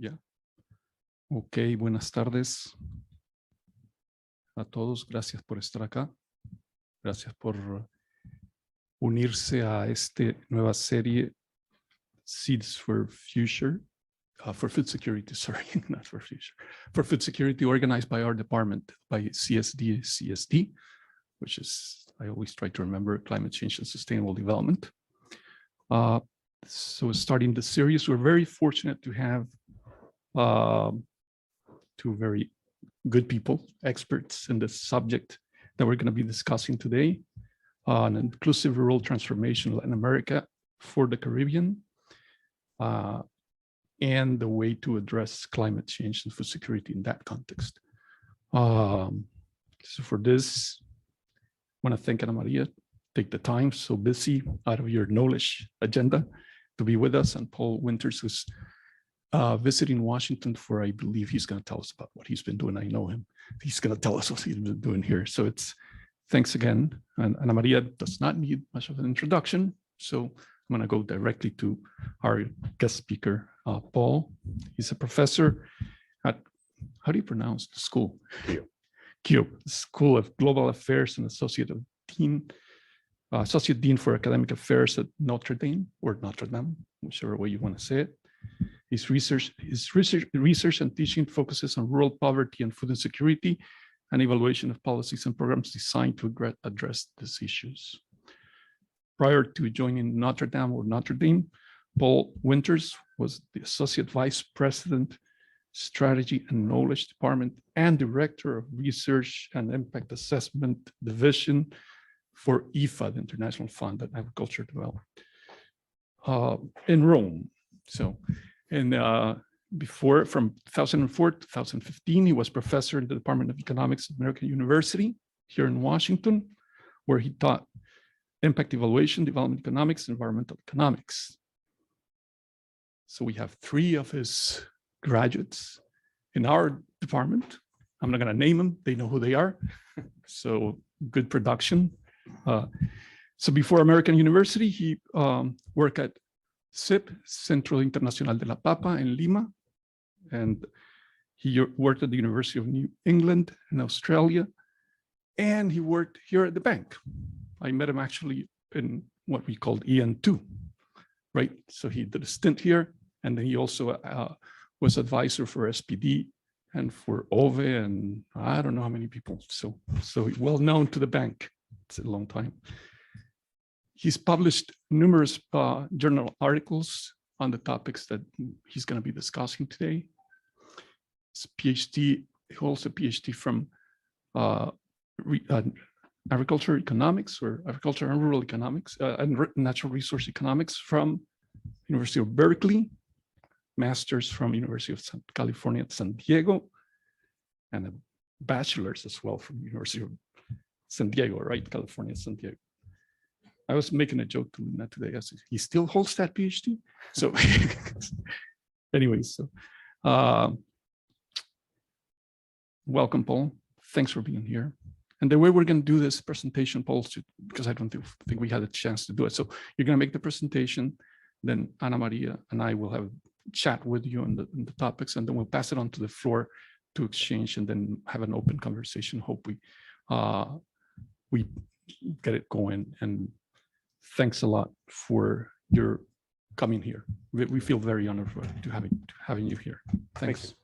Ya. Ok, buenas tardes a todos. Gracias por estar acá. Gracias por unirse a esta nueva serie Seeds for Future, for Food Security, sorry, not for future, for Food Security, organized by our department, by CSD, which is, I always try to remember, Climate Change and Sustainable Development. So starting the series, we're very fortunate to have two very good people, experts in this subject that we're going to be discussing today, an inclusive rural transformation in Latin America for the Caribbean, and the way to address climate change and food security in that context. So for this, I want to thank Ana María, take the time so busy out of your knowledge agenda to be with us, and Paul Winters, who's visiting Washington for, I believe he's going to tell us about what he's been doing. I know him. He's going to tell us what he's been doing here. So it's thanks again. And Ana María does not need much of an introduction. So I'm going to go directly to our guest speaker, Paul. He's a professor at, how do you pronounce the school? CUBE, School of Global Affairs and Associate Dean for Academic Affairs at Notre Dame, whichever way you want to say it. His research and teaching focuses on rural poverty and food insecurity and evaluation of policies and programs designed to address these issues. Prior to joining Notre Dame, Paul Winters was the Associate Vice President, Strategy and Knowledge Department and Director of Research and Impact Assessment Division for IFA, the International Fund on Agriculture Development, in Rome. So, and before, from 2004 to 2015, he was professor in the Department of Economics at American University here in Washington, where he taught impact evaluation, development economics, and environmental economics. So we have three of his graduates in our department. I'm not going to name them. They know who they are. So good production. So before American University, he worked at CIP, Centro Internacional de la Papa in Lima. And he worked at the University of New England in Australia. And he worked here at the bank. I met him actually in what we called EN2, right? So he did a stint here. And then he also was advisor for SPD and for OVE and I don't know how many people. So well known to the bank. It's a long time. He's published numerous journal articles on the topics that he's going to be discussing today. His PhD, he holds a PhD from agriculture economics or agriculture and rural economics and natural resource economics from University of Berkeley, master's from University of California at San Diego, and a bachelor's as well from University of San Diego, right? California, San Diego. I was making a joke to Luna today. I said, he still holds that PhD? So anyways, so welcome, Paul. Thanks for being here. And the way we're going to do this presentation, Paul, because I don't think we had a chance to do it. So you're going to make the presentation, then Ana María and I will have a chat with you on the topics, and then we'll pass it on to the floor to exchange and then have an open conversation. Hope we get it going. And thanks a lot for your coming here. We feel very honored to having you here. Thanks.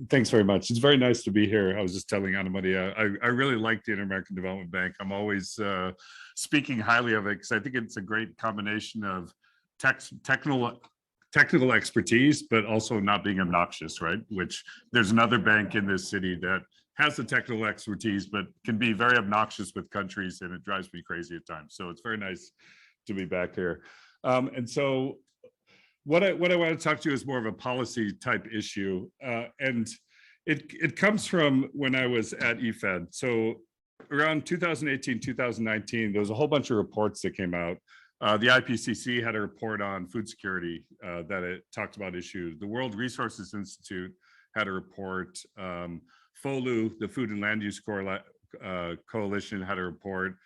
Thanks very much. It's very nice to be here. I was just telling Ana María, I really like the Inter-American Development Bank. I'm always speaking highly of it because I think it's a great combination of technical expertise, but also not being obnoxious, right? Which there's another bank in this city that has the technical expertise, but can be very obnoxious with countries, and it drives me crazy at times. So it's very nice to be back here. And so what I want to talk to you is more of a policy type issue. And it comes from when I was at EFED. So around 2018, 2019, there was a whole bunch of reports that came out. The IPCC had a report on food security that it talked about issues. The World Resources Institute had a report. FOLU, the Food and Land Use Coalition, had a report.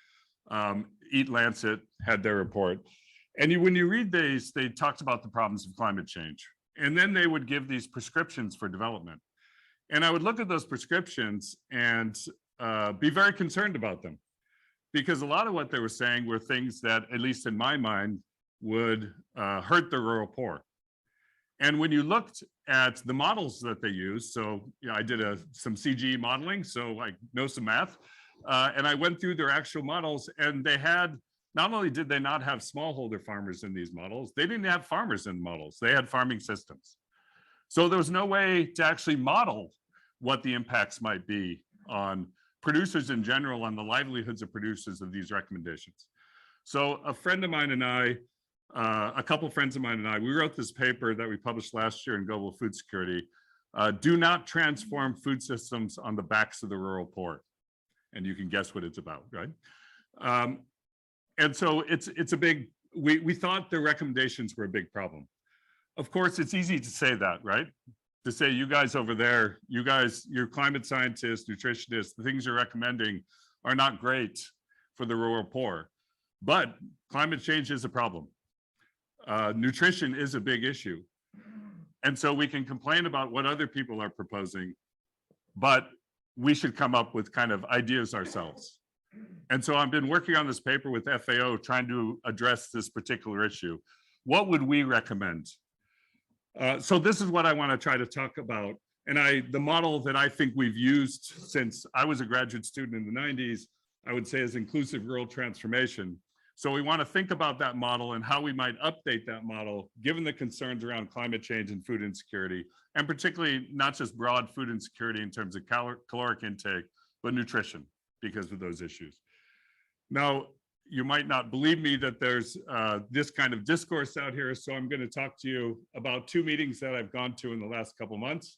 Eat Lancet had their report. And when you read these, they talked about the problems of climate change. And then they would give these prescriptions for development. And I would look at those prescriptions and be very concerned about them, because a lot of what they were saying were things that, at least in my mind, would hurt the rural poor. And when you looked at the models that they used, so I did some CGE modeling, so I know some math, and I went through their actual models, and they had, not only did they not have smallholder farmers in these models, they didn't have farmers in the models, they had farming systems. So there was no way to actually model what the impacts might be on producers in general, on the livelihoods of producers of these recommendations. So a friend of mine and I, a couple of friends of mine and I, we wrote this paper that we published last year in Global Food Security, Do Not Transform Food Systems on the Backs of the Rural Poor. And you can guess what it's about, right? And so it's a big, we thought the recommendations were a big problem. Of course, it's easy to say that, right? To say, you guys over there, you guys, you're climate scientists, nutritionists, the things you're recommending are not great for the rural poor. But climate change is a problem. Nutrition is a big issue. And so we can complain about what other people are proposing, but we should come up with kind of ideas ourselves. And so I've been working on this paper with FAO trying to address this particular issue. What would we recommend? So this is what I want to try to talk about. And the model that I think we've used since I was a graduate student in the 90s, I would say, is inclusive rural transformation. So we want to think about that model and how we might update that model, given the concerns around climate change and food insecurity, and particularly not just broad food insecurity in terms of caloric intake, but nutrition because of those issues. Now, you might not believe me that there's this kind of discourse out here, so I'm going to talk to you about two meetings that I've gone to in the last couple months.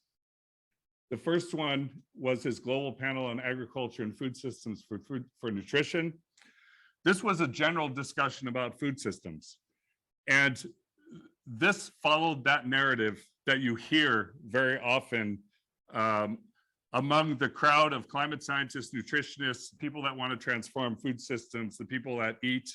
The first one was this global panel on agriculture and food systems for nutrition. This was a general discussion about food systems. And this followed that narrative that you hear very often among the crowd of climate scientists, nutritionists, people that want to transform food systems, the people that eat.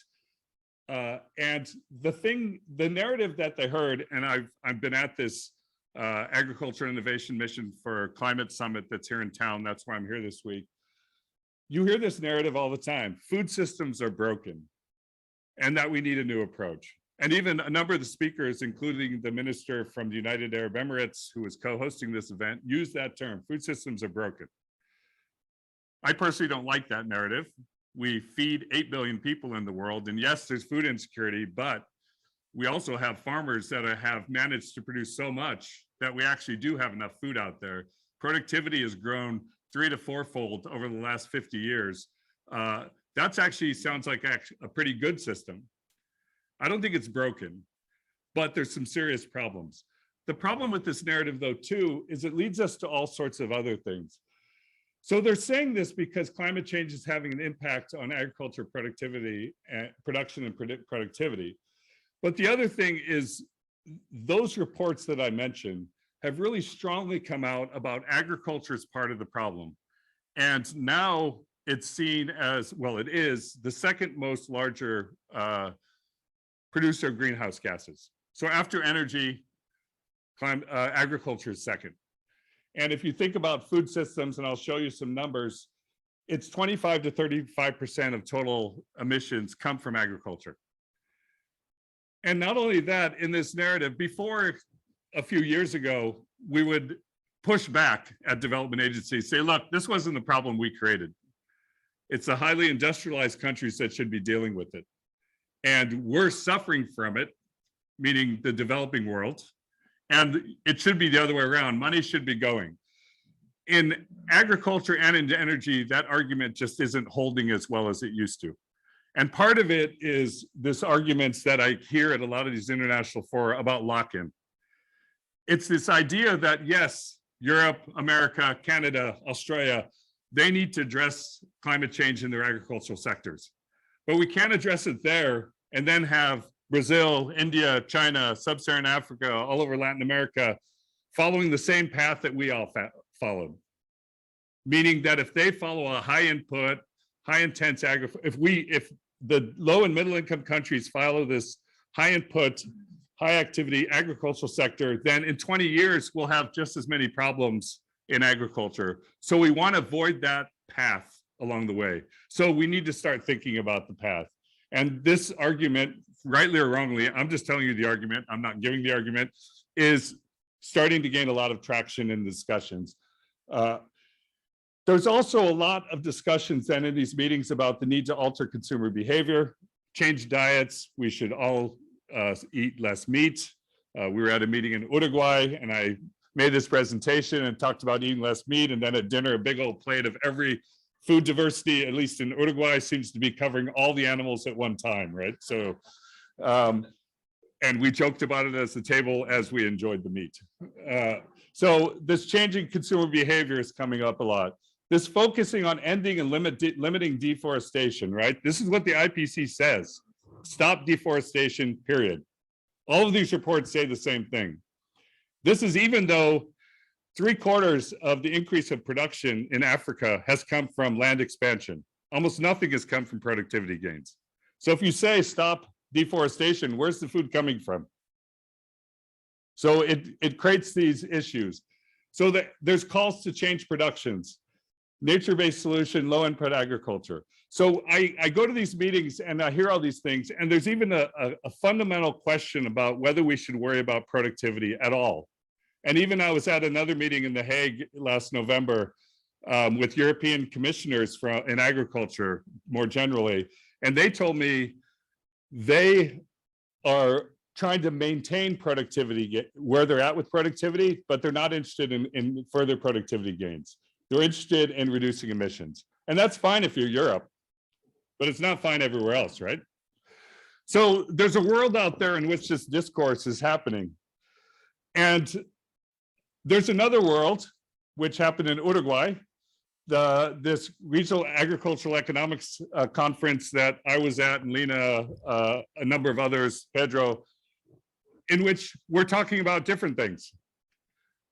And the narrative that they heard, and I've been at this Agriculture Innovation Mission for Climate Summit that's here in town, that's why I'm here this week. You hear this narrative all the time. Food systems are broken and that we need a new approach. And even a number of the speakers, including the minister from the United Arab Emirates, who was co-hosting this event, used that term, food systems are broken. I personally don't like that narrative. We feed 8 billion people in the world, and yes, there's food insecurity, but we also have farmers that have managed to produce so much that we actually do have enough food out there. Productivity has grown 3- to 4-fold over the last 50 years. That's actually sounds like a pretty good system. I don't think it's broken, but there's some serious problems. The problem with this narrative, though, too, is it leads us to all sorts of other things. So they're saying this because climate change is having an impact on agriculture productivity, production and productivity. But the other thing is those reports that I mentioned have really strongly come out about agriculture as part of the problem. And now it's seen as, well, it is the second most larger producer of greenhouse gases. So after energy, agriculture is second. And if you think about food systems, and I'll show you some numbers, it's 25 to 35% of total emissions come from agriculture. And not only that, in this narrative, before a few years ago, we would push back at development agencies, say, look, this wasn't the problem we created. It's the highly industrialized countries that should be dealing with it. And we're suffering from it, meaning the developing world. And it should be the other way around. Money should be going. In agriculture and in energy, that argument just isn't holding as well as it used to. And part of it is this arguments that I hear at a lot of these international fora about lock-in. It's this idea that, yes, Europe, America, Canada, Australia, they need to address climate change in their agricultural sectors. But we can't address it there and then have Brazil, India, China, Sub-Saharan Africa, all over Latin America, following the same path that we all followed. Meaning that if they follow a high input, high intense agriculture, if the low and middle income countries follow this high input, high activity agricultural sector, then in 20 years, we'll have just as many problems in agriculture. So we want to avoid that path along the way. So we need to start thinking about the path. And this argument, rightly or wrongly, I'm just telling you the argument, I'm not giving the argument, is starting to gain a lot of traction in discussions. There's also a lot of discussions then in these meetings about the need to alter consumer behavior, change diets. We should all eat less meat. We were at a meeting in Uruguay and I made this presentation and talked about eating less meat. And then at dinner, a big old plate of every food diversity, at least in Uruguay, seems to be covering all the animals at one time, right? So, and we joked about it as the table as we enjoyed the meat. So this changing consumer behavior is coming up a lot. This focusing on ending and limiting deforestation, right? This is what the IPC says. Stop deforestation, period. All of these reports say the same thing. This is even though 3/4 of the increase of production in Africa has come from land expansion. Almost nothing has come from productivity gains. So if you say stop deforestation, where's the food coming from? So it creates these issues. So that there's calls to change productions, nature-based solution, low input agriculture. So I go to these meetings and I hear all these things, and there's even a fundamental question about whether we should worry about productivity at all. And even I was at another meeting in The Hague last November with European commissioners in agriculture more generally, and they told me they are trying to maintain productivity where they're at with productivity, but they're not interested in further productivity gains. They're interested in reducing emissions. And that's fine if you're Europe, but it's not fine everywhere else, right? So there's a world out there in which this discourse is happening. And there's another world, which happened in Uruguay, this regional agricultural economics conference that I was at, and Lena, a number of others, Pedro, in which we're talking about different things.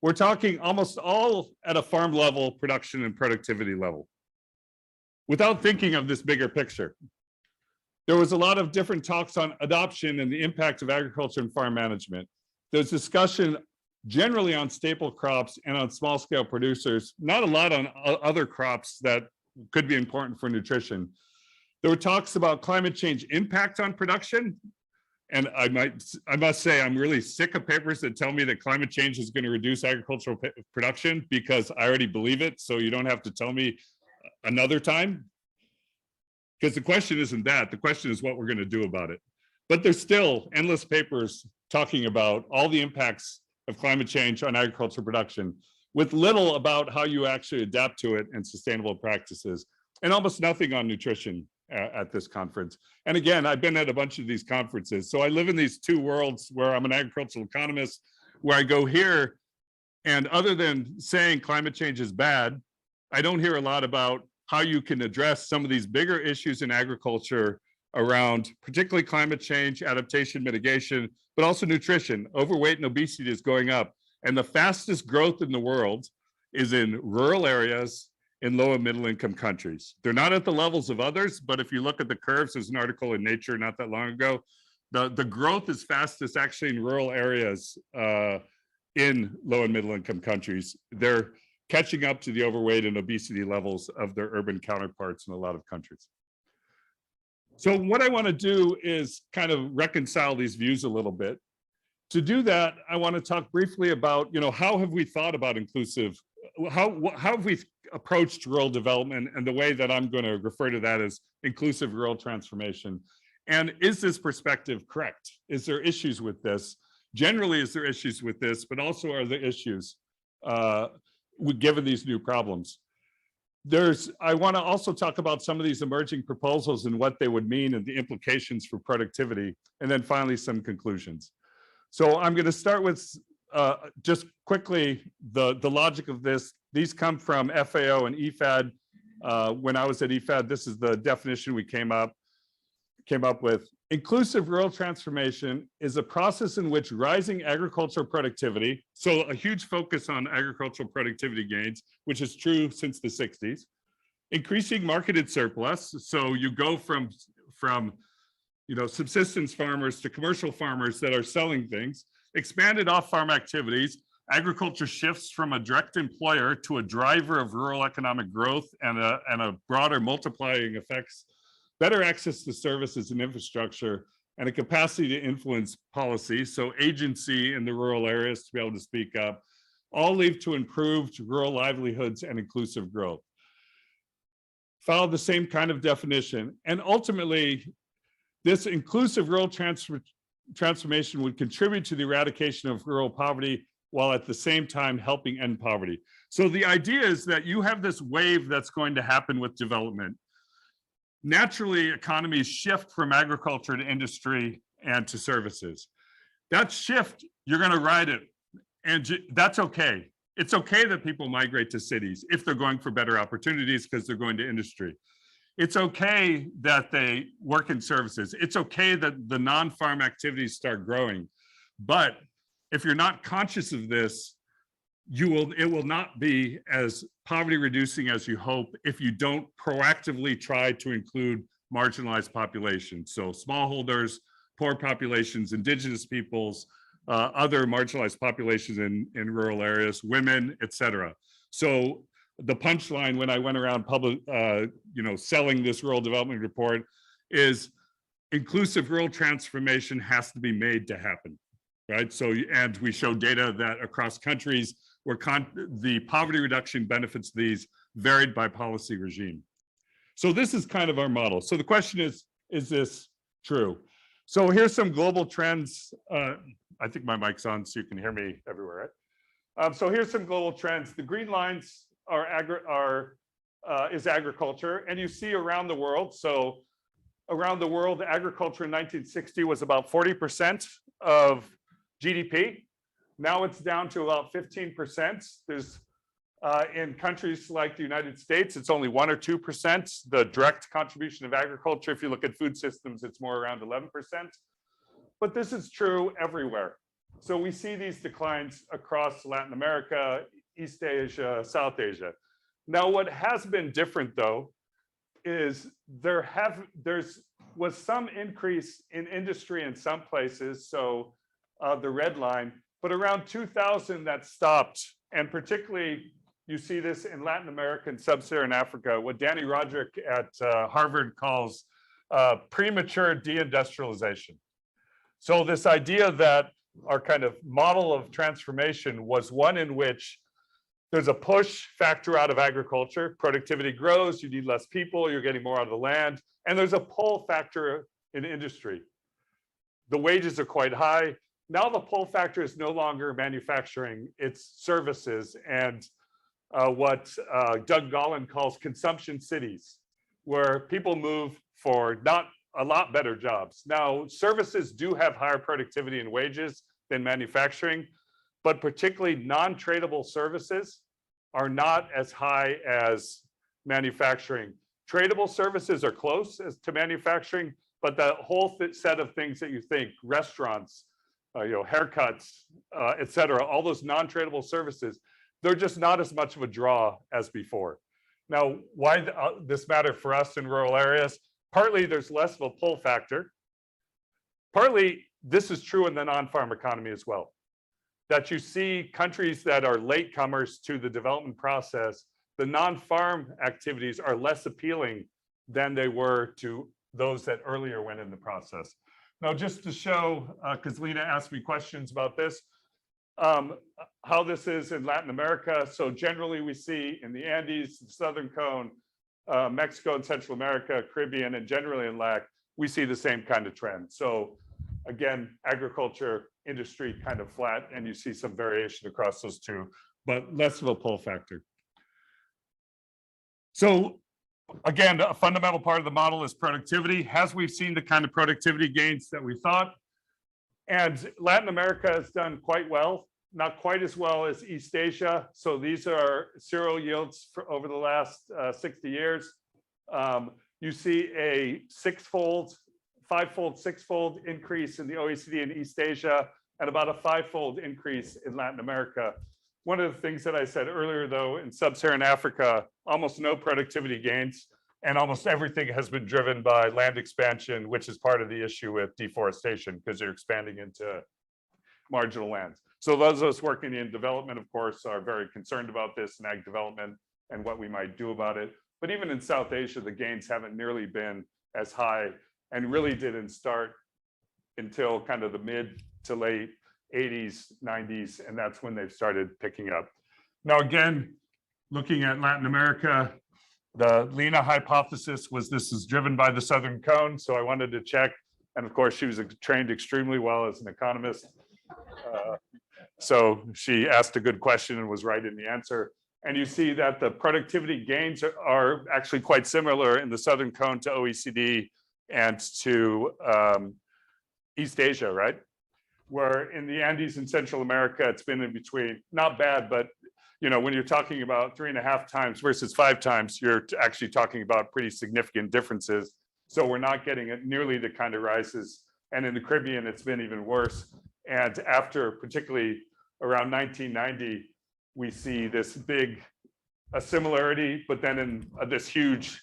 We're talking almost all at a farm level, production and productivity level, without thinking of this bigger picture. There was a lot of different talks on adoption and the impact of agriculture and farm management. There's discussion generally on staple crops and on small scale producers, not a lot on other crops that could be important for nutrition. There were talks about climate change impact on production. And I must say, I'm really sick of papers that tell me that climate change is going to reduce agricultural production, because I already believe it. So you don't have to tell me another time. Because the question isn't that, the question is what we're going to do about it. But there's still endless papers talking about all the impacts of climate change on agricultural production, with little about how you actually adapt to it and sustainable practices, and almost nothing on nutrition at this conference. And again, I've been at a bunch of these conferences. So I live in these two worlds where I'm an agricultural economist, where I go here, and other than saying climate change is bad, I don't hear a lot about how you can address some of these bigger issues in agriculture around particularly climate change, adaptation, mitigation, but also nutrition. Overweight and obesity is going up. And the fastest growth in the world is in rural areas in low and middle income countries. They're not at the levels of others, but if you look at the curves, there's an article in Nature not that long ago, the growth is fastest actually in rural areas in low and middle income countries. They're catching up to the overweight and obesity levels of their urban counterparts in a lot of countries. So what I want to do is kind of reconcile these views a little bit. To do that, I want to talk briefly about, how have we thought about inclusive, how have we approached rural development, and the way that I'm going to refer to that as inclusive rural transformation. And is this perspective correct? Is there issues with this? Generally, is there issues with this, but also are there issues given these new problems? I want to also talk about some of these emerging proposals and what they would mean and the implications for productivity, and then finally some conclusions. So I'm going to start with just quickly the logic of this. These come from FAO and IFAD. When I was at IFAD, this is the definition we came up with. Inclusive rural transformation is a process in which rising agricultural productivity, so a huge focus on agricultural productivity gains, which is true since the 60s, increasing marketed surplus, so you go from from subsistence farmers to commercial farmers that are selling things, expanded off-farm activities. Agriculture shifts from a direct employer to a driver of rural economic growth and a broader multiplying effects, better access to services and infrastructure, and a capacity to influence policy, so agency in the rural areas to be able to speak up, all lead to improved rural livelihoods and inclusive growth. Follow the same kind of definition. And ultimately, this inclusive rural transformation would contribute to the eradication of rural poverty while at the same time helping end poverty. So the idea is that you have this wave that's going to happen with development. Naturally, economies shift from agriculture to industry and to services. That shift, you're going to ride it, and that's okay. It's okay that people migrate to cities if they're going for better opportunities because they're going to industry. It's okay that they work in services. It's okay that the non-farm activities start growing. But if you're not conscious of this, it will not be as poverty reducing as you hope if you don't proactively try to include marginalized populations. So smallholders, poor populations, indigenous peoples, other marginalized populations in rural areas, women, etc. So the punchline when I went around selling this rural development report is inclusive rural transformation has to be made to happen, right? So, and we show data that across countries where the poverty reduction benefits these varied by policy regime. So this is kind of our model. So the question is this true? So here's some global trends. I think my mic's on so you can hear me everywhere, right? So here's some global trends. The green lines is agriculture, and you see around the world. So around the world, agriculture in 1960 was about 40% of GDP. Now it's down to about 15%. There's in countries like the United States, it's only 1 or 2%. The direct contribution of agriculture, if you look at food systems, it's more around 11%. But this is true everywhere. So we see these declines across Latin America, East Asia, South Asia. Now, what has been different though, is was some increase in industry in some places. So the red line, but around 2000 that stopped. And particularly you see this in Latin America and Sub-Saharan Africa, what Danny Roderick at Harvard calls premature deindustrialization. So this idea that our kind of model of transformation was one in which there's a push factor out of agriculture, productivity grows, you need less people, you're getting more out of the land, and there's a pull factor in industry. The wages are quite high. Now the pull factor is no longer manufacturing, it's services and what Doug Gollin calls consumption cities, where people move for not a lot better jobs. Now, services do have higher productivity and wages than manufacturing, but particularly non-tradable services are not as high as manufacturing. Tradable services are close to manufacturing, but the whole set of things that you think, restaurants, haircuts, et cetera, all those non-tradable services, they're just not as much of a draw as before. Now, why this matter for us in rural areas? Partly there's less of a pull factor. Partly this is true in the non-farm economy as well. That you see countries that are latecomers to the development process, the non-farm activities are less appealing than they were to those that earlier went in the process. Now, just to show, because Lena asked me questions about this, how this is in Latin America. So generally we see in the Andes, the Southern Cone, Mexico and Central America, Caribbean, and generally in LAC, we see the same kind of trend. So again, agriculture, industry kind of flat, and you see some variation across those two, but less of a pull factor. So again, a fundamental part of the model is productivity. Has we seen the kind of productivity gains that we thought? And Latin America has done quite well, not quite as well as East Asia. So these are cereal yields for over the last 60 years. You see a five-fold, six-fold increase in the OECD and East Asia, and about a five-fold increase in Latin America. One of the things that I said earlier, though, in Sub-Saharan Africa, almost no productivity gains. And almost everything has been driven by land expansion, which is part of the issue with deforestation because they're expanding into marginal lands. So those of us working in development, of course, are very concerned about this and ag development and what we might do about it. But even in South Asia, the gains haven't nearly been as high and really didn't start until kind of the mid to late 80s, 90s, and that's when they've started picking up. Now, again, looking at Latin America, the Lena hypothesis was this is driven by the Southern Cone, so I wanted to check. And of course, she was trained extremely well as an economist. So she asked a good question and was right in the answer. And you see that the productivity gains are actually quite similar in the Southern Cone to OECD and to East Asia, right? Where in the Andes and Central America, it's been in between, not bad, but you know, when you're talking about 3.5 times versus 5 times, you're actually talking about pretty significant differences. So we're not getting nearly the kind of rises. And in the Caribbean, it's been even worse. And after particularly around 1990, we see this big similarity, but then in this huge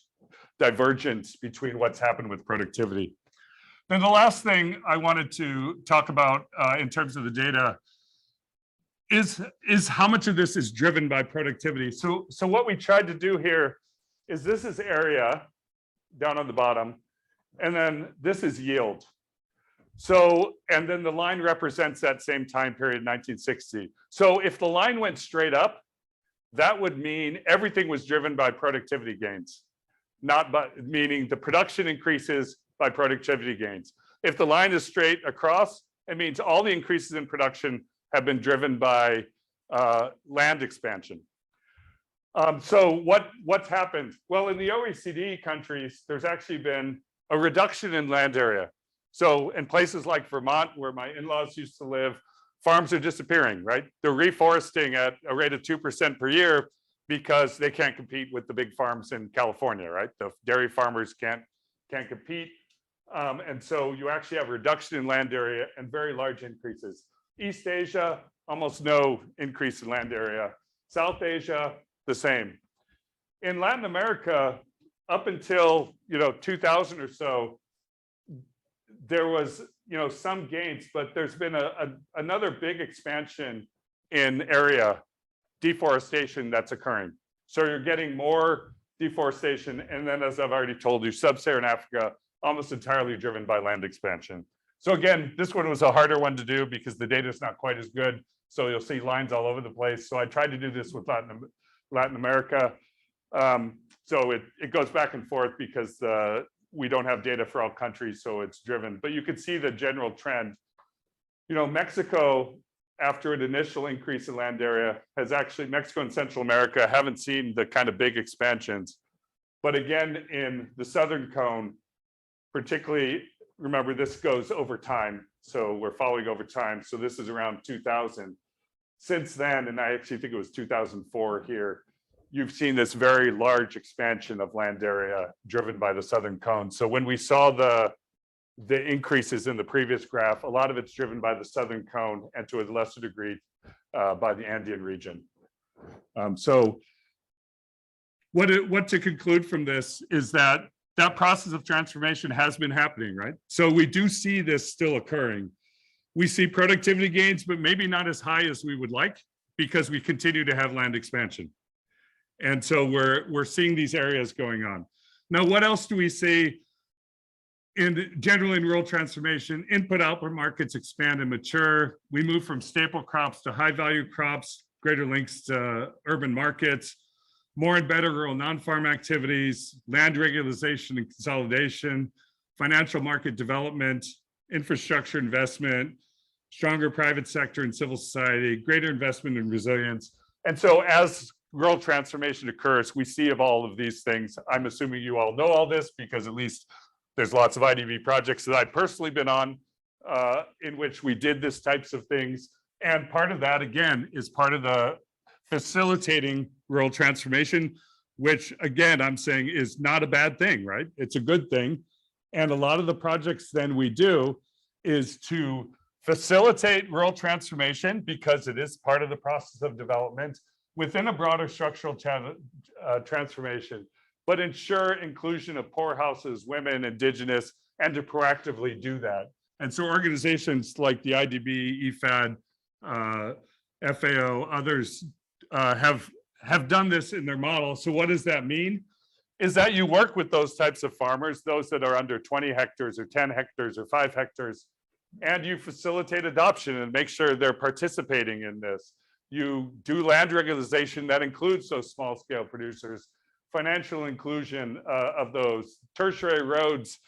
divergence between what's happened with productivity. Then the last thing I wanted to talk about in terms of the data is how much of this is driven by productivity. So what we tried to do here is this is area down on the bottom, and then this is yield. So, and then the line represents that same time period, 1960. So if the line went straight up, that would mean everything was driven by productivity gains, not by, meaning the production increases by productivity gains. If the line is straight across, it means all the increases in production have been driven by land expansion. So what's happened? Well, in the OECD countries, there's actually been a reduction in land area. So in places like Vermont, where my in-laws used to live, farms are disappearing, right? They're reforesting at a rate of 2% per year because they can't compete with the big farms in California, right? The dairy farmers can't compete. And so you actually have a reduction in land area and very large increases. East Asia, almost no increase in land area. South Asia, the same. In Latin America, up until 2000 or so, there was some gains, but there's been another big expansion in area deforestation that's occurring. So you're getting more deforestation, and then as I've already told you, sub-Saharan Africa almost entirely driven by land expansion. So again, this one was a harder one to do because the data is not quite as good. So you'll see lines all over the place. So I tried to do this with Latin America. So it goes back and forth because we don't have data for all countries, so it's driven. But you can see the general trend. Mexico, after an initial increase in land area, has actually, Mexico and Central America haven't seen the kind of big expansions. But again, in the Southern Cone, particularly, remember, this goes over time. So we're following over time. So this is around 2000. Since then, and I actually think it was 2004 here, you've seen this very large expansion of land area driven by the Southern Cone. So when we saw the increases in the previous graph, a lot of it's driven by the Southern Cone and to a lesser degree by the Andean region. So what to conclude from this is that process of transformation has been happening, right? So we do see this still occurring. We see productivity gains, but maybe not as high as we would like because we continue to have land expansion. And so we're seeing these areas going on. Now, what else do we see generally in rural transformation? Input-output markets expand and mature. We move from staple crops to high-value crops, greater links to urban markets, more and better rural non-farm activities, land regularization and consolidation, financial market development, infrastructure investment, stronger private sector and civil society, greater investment in resilience. And so as rural transformation occurs, we see of all of these things. I'm assuming you all know all this because at least there's lots of IDB projects that I've personally been on in which we did this types of things. And part of that, again, is part of the facilitating rural transformation, which again, I'm saying is not a bad thing, right? It's a good thing. And a lot of the projects then we do is to facilitate rural transformation because it is part of the process of development within a broader structural transformation. but ensure inclusion of poorhouses, women, indigenous, and to proactively do that. And so organizations like the IDB, EFAD, FAO, others have done this in their model. So what does that mean? Is that you work with those types of farmers, those that are under 20 hectares or 10 hectares or 5 hectares, and you facilitate adoption and make sure they're participating in this. You do land regularization that includes those small scale producers, financial inclusion of those, tertiary roads,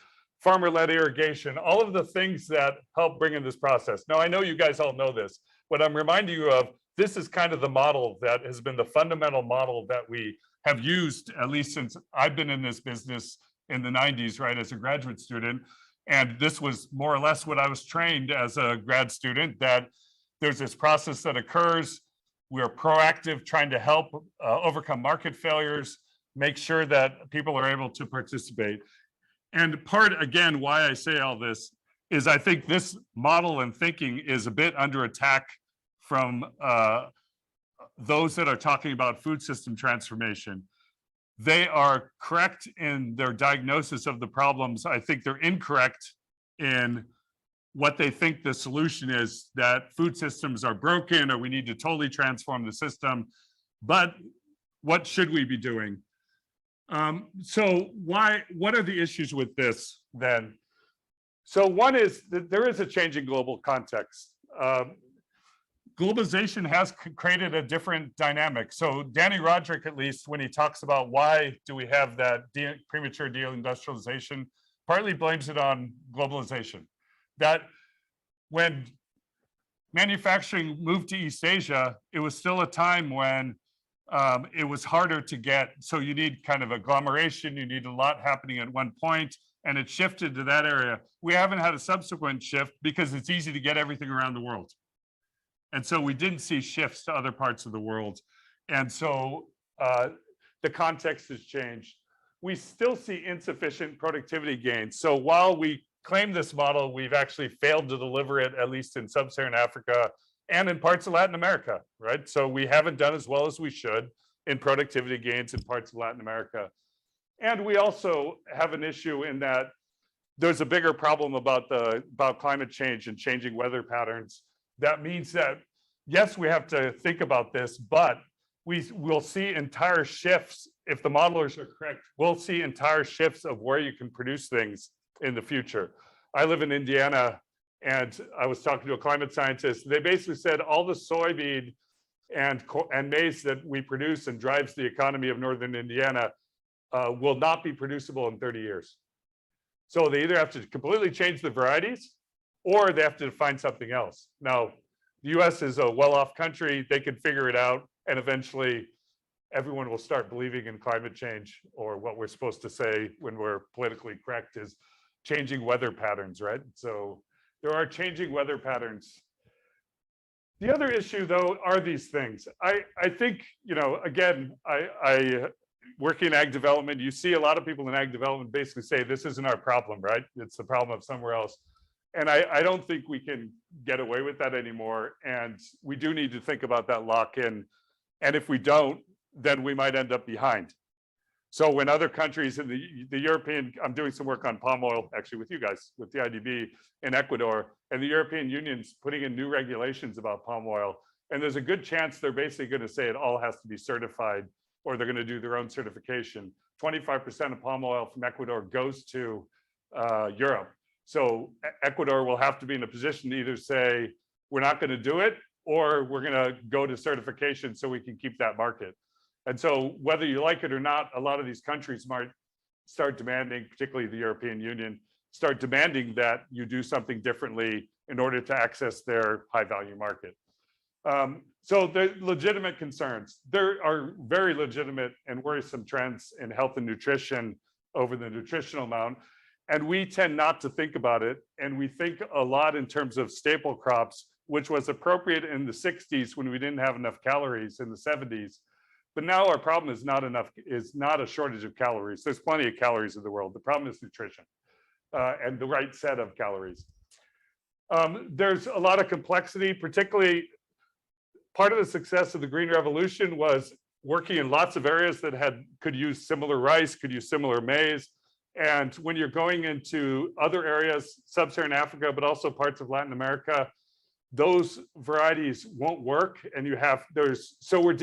farmer-led irrigation, all of the things that help bring in this process. Now, I know you guys all know this. What I'm reminding you of, this is kind of the model that has been the fundamental model that we have used, at least since I've been in this business in the 90s, right, as a graduate student. And this was more or less what I was trained as a grad student, that there's this process that occurs. We're proactive, trying to help overcome market failures, make sure that people are able to participate. And part, again, why I say all this is I think this model and thinking is a bit under attack from those that are talking about food system transformation. They are correct in their diagnosis of the problems. I think they're incorrect in what they think the solution is, that food systems are broken or we need to totally transform the system. But what should we be doing? So what are the issues with this then? So one is that there is a change in global context. Globalization has created a different dynamic. So Danny Roderick, at least, when he talks about why do we have that premature deindustrialization, partly blames it on globalization. That when manufacturing moved to East Asia, it was still a time when it was harder to get. So you need kind of agglomeration, you need a lot happening at one point, and it shifted to that area. We haven't had a subsequent shift because it's easy to get everything around the world. And so we didn't see shifts to other parts of the world. And so the context has changed. We still see insufficient productivity gains. So while we claim this model, we've actually failed to deliver it, at least in sub-Saharan Africa and in parts of Latin America, right? So we haven't done as well as we should in productivity gains in parts of Latin America. And we also have an issue in that there's a bigger problem about climate change and changing weather patterns. That means that, yes, we have to think about this, but we will see entire shifts. If the modelers are correct, we'll see entire shifts of where you can produce things in the future. I live in Indiana, and I was talking to a climate scientist. They basically said all the soybean and maize that we produce and drives the economy of northern Indiana will not be producible in 30 years. So they either have to completely change the varieties or they have to find something else. Now, the US is a well-off country. They can figure it out, and eventually everyone will start believing in climate change, or what we're supposed to say when we're politically correct is changing weather patterns, right? So there are changing weather patterns. The other issue, though, are these things. I think, you know, again, I work in ag development. You see a lot of people in ag development basically say, this isn't our problem, right? It's the problem of somewhere else. And I don't think we can get away with that anymore. And we do need to think about that lock-in. And if we don't, then we might end up behind. So when other countries in the European, I'm doing some work on palm oil, actually with you guys, with the IDB in Ecuador, and the European Union's putting in new regulations about palm oil. And there's a good chance they're basically going to say it all has to be certified, or they're going to do their own certification. 25% of palm oil from Ecuador goes to Europe. So Ecuador will have to be in a position to either say, we're not going to do it, or we're going to go to certification so we can keep that market. And so whether you like it or not, a lot of these countries might start demanding, particularly the European Union, start demanding that you do something differently in order to access their high value market. So the legitimate concerns, there are very legitimate and worrisome trends in health and nutrition over the nutritional amount. And we tend not to think about it. And we think a lot in terms of staple crops, which was appropriate in the 60s when we didn't have enough calories in the 70s. But now our problem is not a shortage of calories. There's plenty of calories in the world. The problem is nutrition and the right set of calories. There's a lot of complexity, particularly part of the success of the Green Revolution was working in lots of areas that could use similar rice, could use similar maize. And when you're going into other areas, sub-Saharan Africa, but also parts of Latin America, those varieties won't work. And so we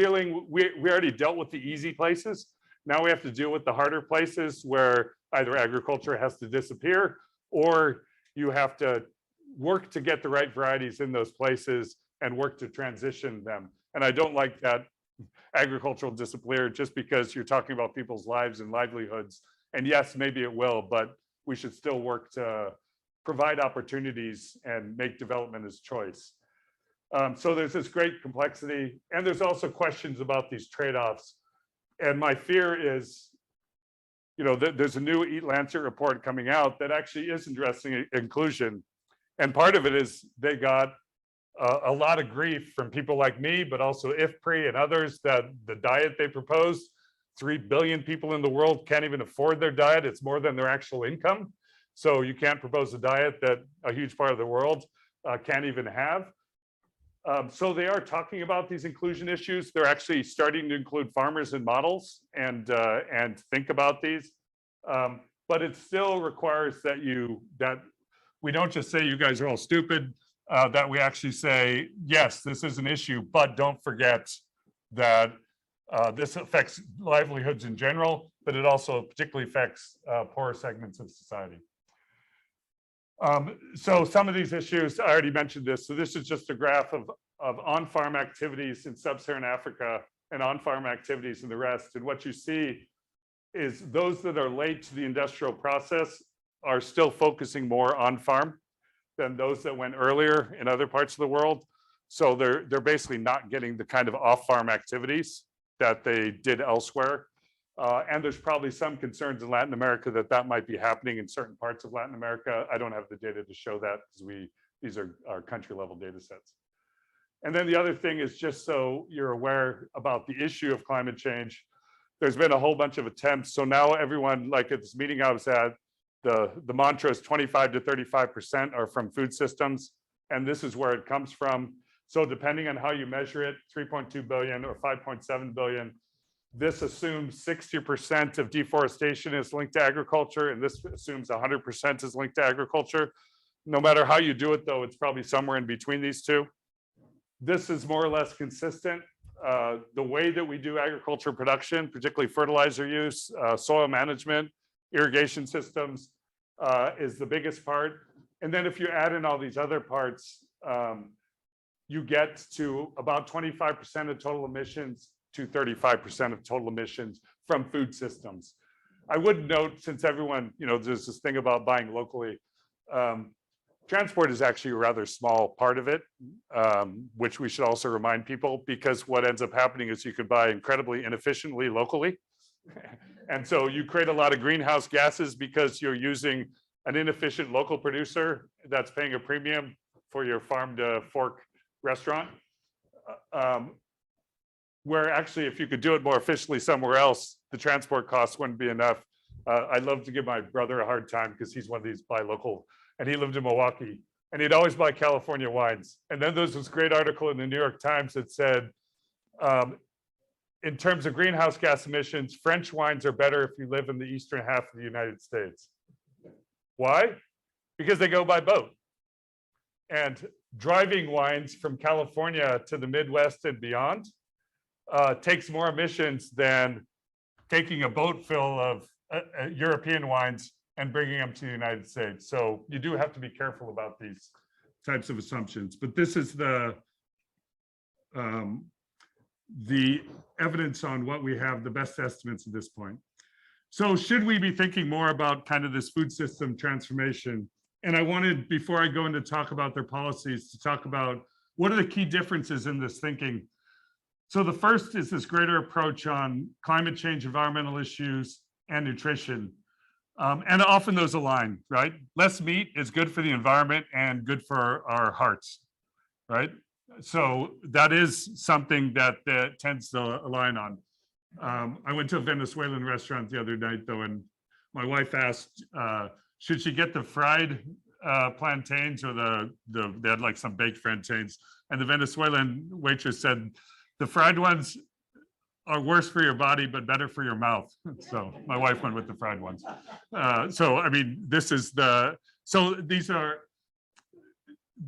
already dealt with the easy places. Now we have to deal with the harder places where either agriculture has to disappear or you have to work to get the right varieties in those places and work to transition them. And I don't like that agricultural disappear just because you're talking about people's lives and livelihoods. And yes, maybe it will, but we should still work to provide opportunities and make development as choice. So there's this great complexity, and there's also questions about these trade-offs. And my fear is, there's a new Eat Lancet report coming out that actually is addressing inclusion. And part of it is they got a lot of grief from people like me, but also IFPRI and others, that the diet they proposed, 3 billion people in the world can't even afford their diet. It's more than their actual income. So you can't propose a diet that a huge part of the world can't even have. So they are talking about these inclusion issues. They're actually starting to include farmers in models and think about these. But it still requires that we don't just say you guys are all stupid, that we actually say, yes, this is an issue, but don't forget that this affects livelihoods in general, but it also particularly affects poorer segments of society. So some of these issues, I already mentioned this. So this is just a graph of on-farm activities in sub-Saharan Africa and on-farm activities in the rest. And what you see is those that are late to the industrial process are still focusing more on-farm than those that went earlier in other parts of the world. So they're basically not getting the kind of off-farm activities that they did elsewhere. And there's probably some concerns in Latin America that might be happening in certain parts of Latin America. I don't have the data to show that because these are our country level data sets. And then the other thing is, just so you're aware about the issue of climate change, there's been a whole bunch of attempts. So now everyone, like at this meeting I was at, the mantra is 25 to 35% are from food systems. And this is where it comes from. So depending on how you measure it, 3.2 billion or 5.7 billion, this assumes 60% of deforestation is linked to agriculture, and this assumes 100% is linked to agriculture. No matter how you do it, though, it's probably somewhere in between these two. This is more or less consistent. The way that we do agriculture production, particularly fertilizer use, soil management, irrigation systems, is the biggest part. And then if you add in all these other parts, you get to about 25% of total emissions to 35% of total emissions from food systems. I would note, since everyone, there's this thing about buying locally, transport is actually a rather small part of it, which we should also remind people, because what ends up happening is you could buy incredibly inefficiently locally. And so you create a lot of greenhouse gases because you're using an inefficient local producer that's paying a premium for your farm to fork restaurant. Where actually, if you could do it more efficiently somewhere else, the transport costs wouldn't be enough. I'd love to give my brother a hard time because he's one of these buy local, and he lived in Milwaukee, and he'd always buy California wines. And then there's this great article in the New York Times that said, in terms of greenhouse gas emissions, French wines are better if you live in the eastern half of the United States. Why? Because they go by boat. And driving wines from California to the Midwest and beyond takes more emissions than taking a boat full of European wines and bringing them to the United States. So you do have to be careful about these types of assumptions. But this is the evidence on what we have, the best estimates at this point. So should we be thinking more about kind of this food system transformation? And I wanted, before I go into talk about their policies, to talk about what are the key differences in this thinking. So the first is this greater approach on climate change, environmental issues, and nutrition. And often those align, right? Less meat is good for the environment and good for our hearts, right? So that is something that tends to align on. I went to a Venezuelan restaurant the other night, though, and my wife asked, should she get the fried plantains or they had like some baked plantains? And the Venezuelan waitress said, the fried ones are worse for your body, but better for your mouth. So my wife went with the fried ones. So, I mean, this is so these are,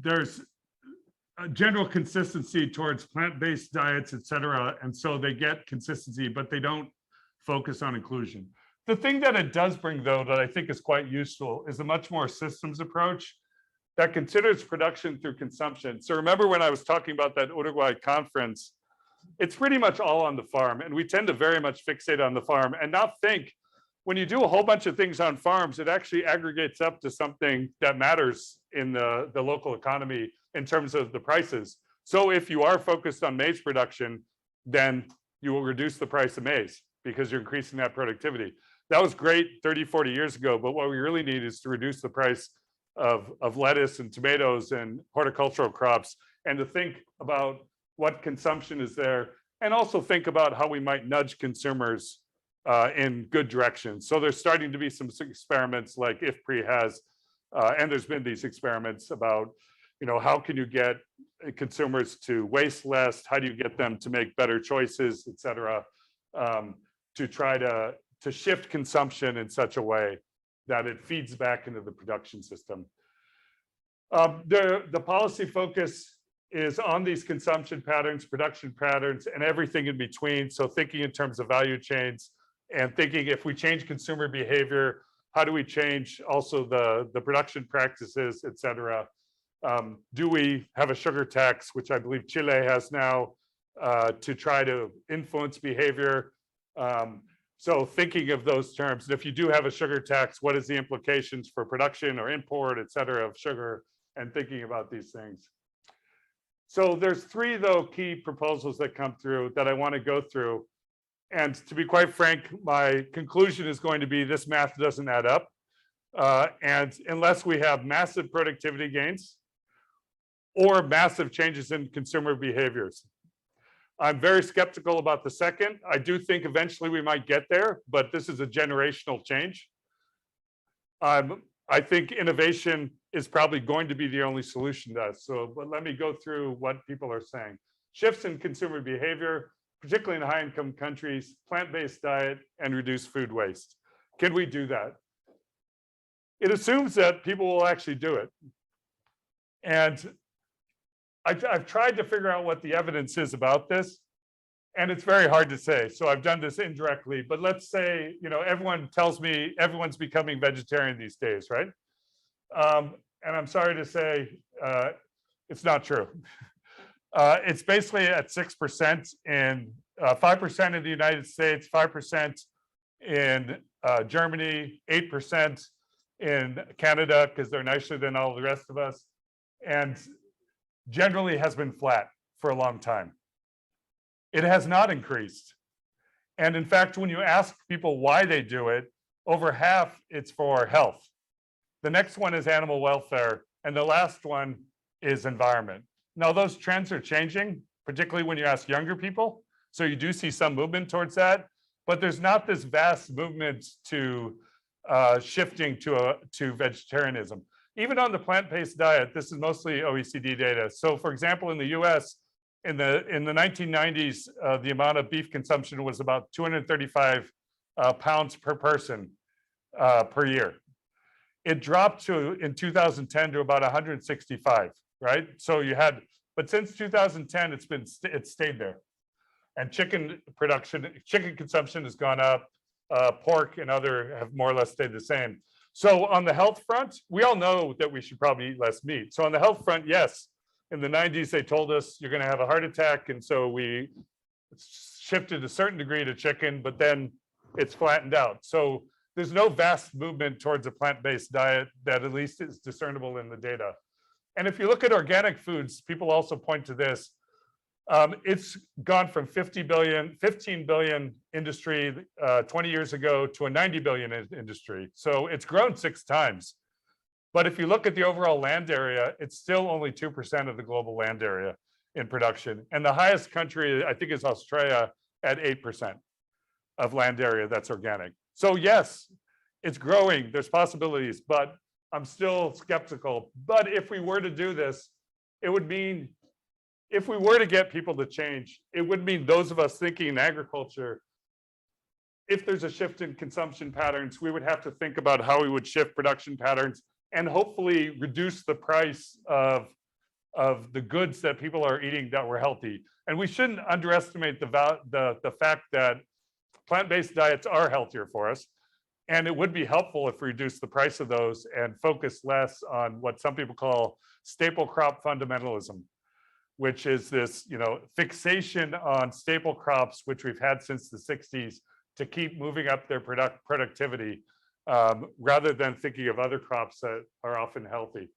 there's a general consistency towards plant-based diets, et cetera. And so they get consistency, but they don't focus on inclusion. The thing that it does bring, though, that I think is quite useful is a much more systems approach that considers production through consumption. So remember when I was talking about that Uruguay conference, it's pretty much all on the farm. And we tend to very much fixate on the farm and not think when you do a whole bunch of things on farms, it actually aggregates up to something that matters in the local economy in terms of the prices. So if you are focused on maize production, then you will reduce the price of maize because you're increasing that productivity. That was great 30, 40 years ago, but what we really need is to reduce the price of lettuce and tomatoes and horticultural crops, and to think about what consumption is there, and also think about how we might nudge consumers in good directions. So there's starting to be some experiments like IFPRI has, and there's been these experiments about, you know, how can you get consumers to waste less? How do you get them to make better choices, et cetera, to try to shift consumption in such a way that it feeds back into the production system. The policy focus is on these consumption patterns, production patterns, and everything in between. So thinking in terms of value chains and thinking if we change consumer behavior, how do we change also the production practices, et cetera? Do we have a sugar tax, which I believe Chile has now, to try to influence behavior? So thinking of those terms, and if you do have a sugar tax, what is the implications for production or import, et cetera, of sugar, and thinking about these things. So there's three, though, key proposals that come through that I want to go through. And to be quite frank, my conclusion is going to be this math doesn't add up. And unless we have massive productivity gains or massive changes in consumer behaviors. I'm very skeptical about the second. I do think eventually we might get there, but this is a generational change. I think innovation is probably going to be the only solution to us. So, but let me go through what people are saying. Shifts in consumer behavior, particularly in high-income countries, plant-based diet, and reduce food waste. Can we do that? It assumes that people will actually do it. And I've tried to figure out what the evidence is about this, and it's very hard to say. So I've done this indirectly, but let's say, you know, everyone tells me everyone's becoming vegetarian these days, right? And I'm sorry to say, it's not true. It's basically at 6% in 5% in the United States, 5% in Germany, 8% in Canada, because they're nicer than all the rest of us. And generally has been flat for a long time. It has not increased. And in fact, when you ask people why they do it, over half it's for health. The next one is animal welfare, and the last one is environment. Now, those trends are changing, particularly when you ask younger people. So you do see some movement towards that, but there's not this vast movement to shifting to vegetarianism. Even on the plant-based diet, this is mostly OECD data. So for example, in the US, in the 1990s, the amount of beef consumption was about 235 pounds per person per year. It dropped to, in 2010, to about 165, right? So you had, but since 2010, it's stayed there. And chicken consumption has gone up, pork and other have more or less stayed the same. So on the health front, we all know that we should probably eat less meat. So on the health front, yes, in the 90s, they told us you're going to have a heart attack. And so we shifted to a certain degree to chicken, but then it's flattened out. So there's no vast movement towards a plant-based diet that at least is discernible in the data. And if you look at organic foods, people also point to this. It's gone from 15 billion industry 20 years ago to a 90 billion industry. So it's grown 6 times. But if you look at the overall land area, it's still only 2% of the global land area in production. And the highest country, I think, is Australia at 8% of land area that's organic. So yes, it's growing, there's possibilities, but I'm still skeptical. But if we were to do this, it would mean if we were to get people to change, it would mean those of us thinking in agriculture, if there's a shift in consumption patterns, we would have to think about how we would shift production patterns and hopefully reduce the price of the goods that people are eating that were healthy. And we shouldn't underestimate the fact that plant-based diets are healthier for us. And it would be helpful if we reduce the price of those and focus less on what some people call staple crop fundamentalism, which is this, fixation on staple crops, which we've had since the 60s to keep moving up their productivity, rather than thinking of other crops that are often healthy.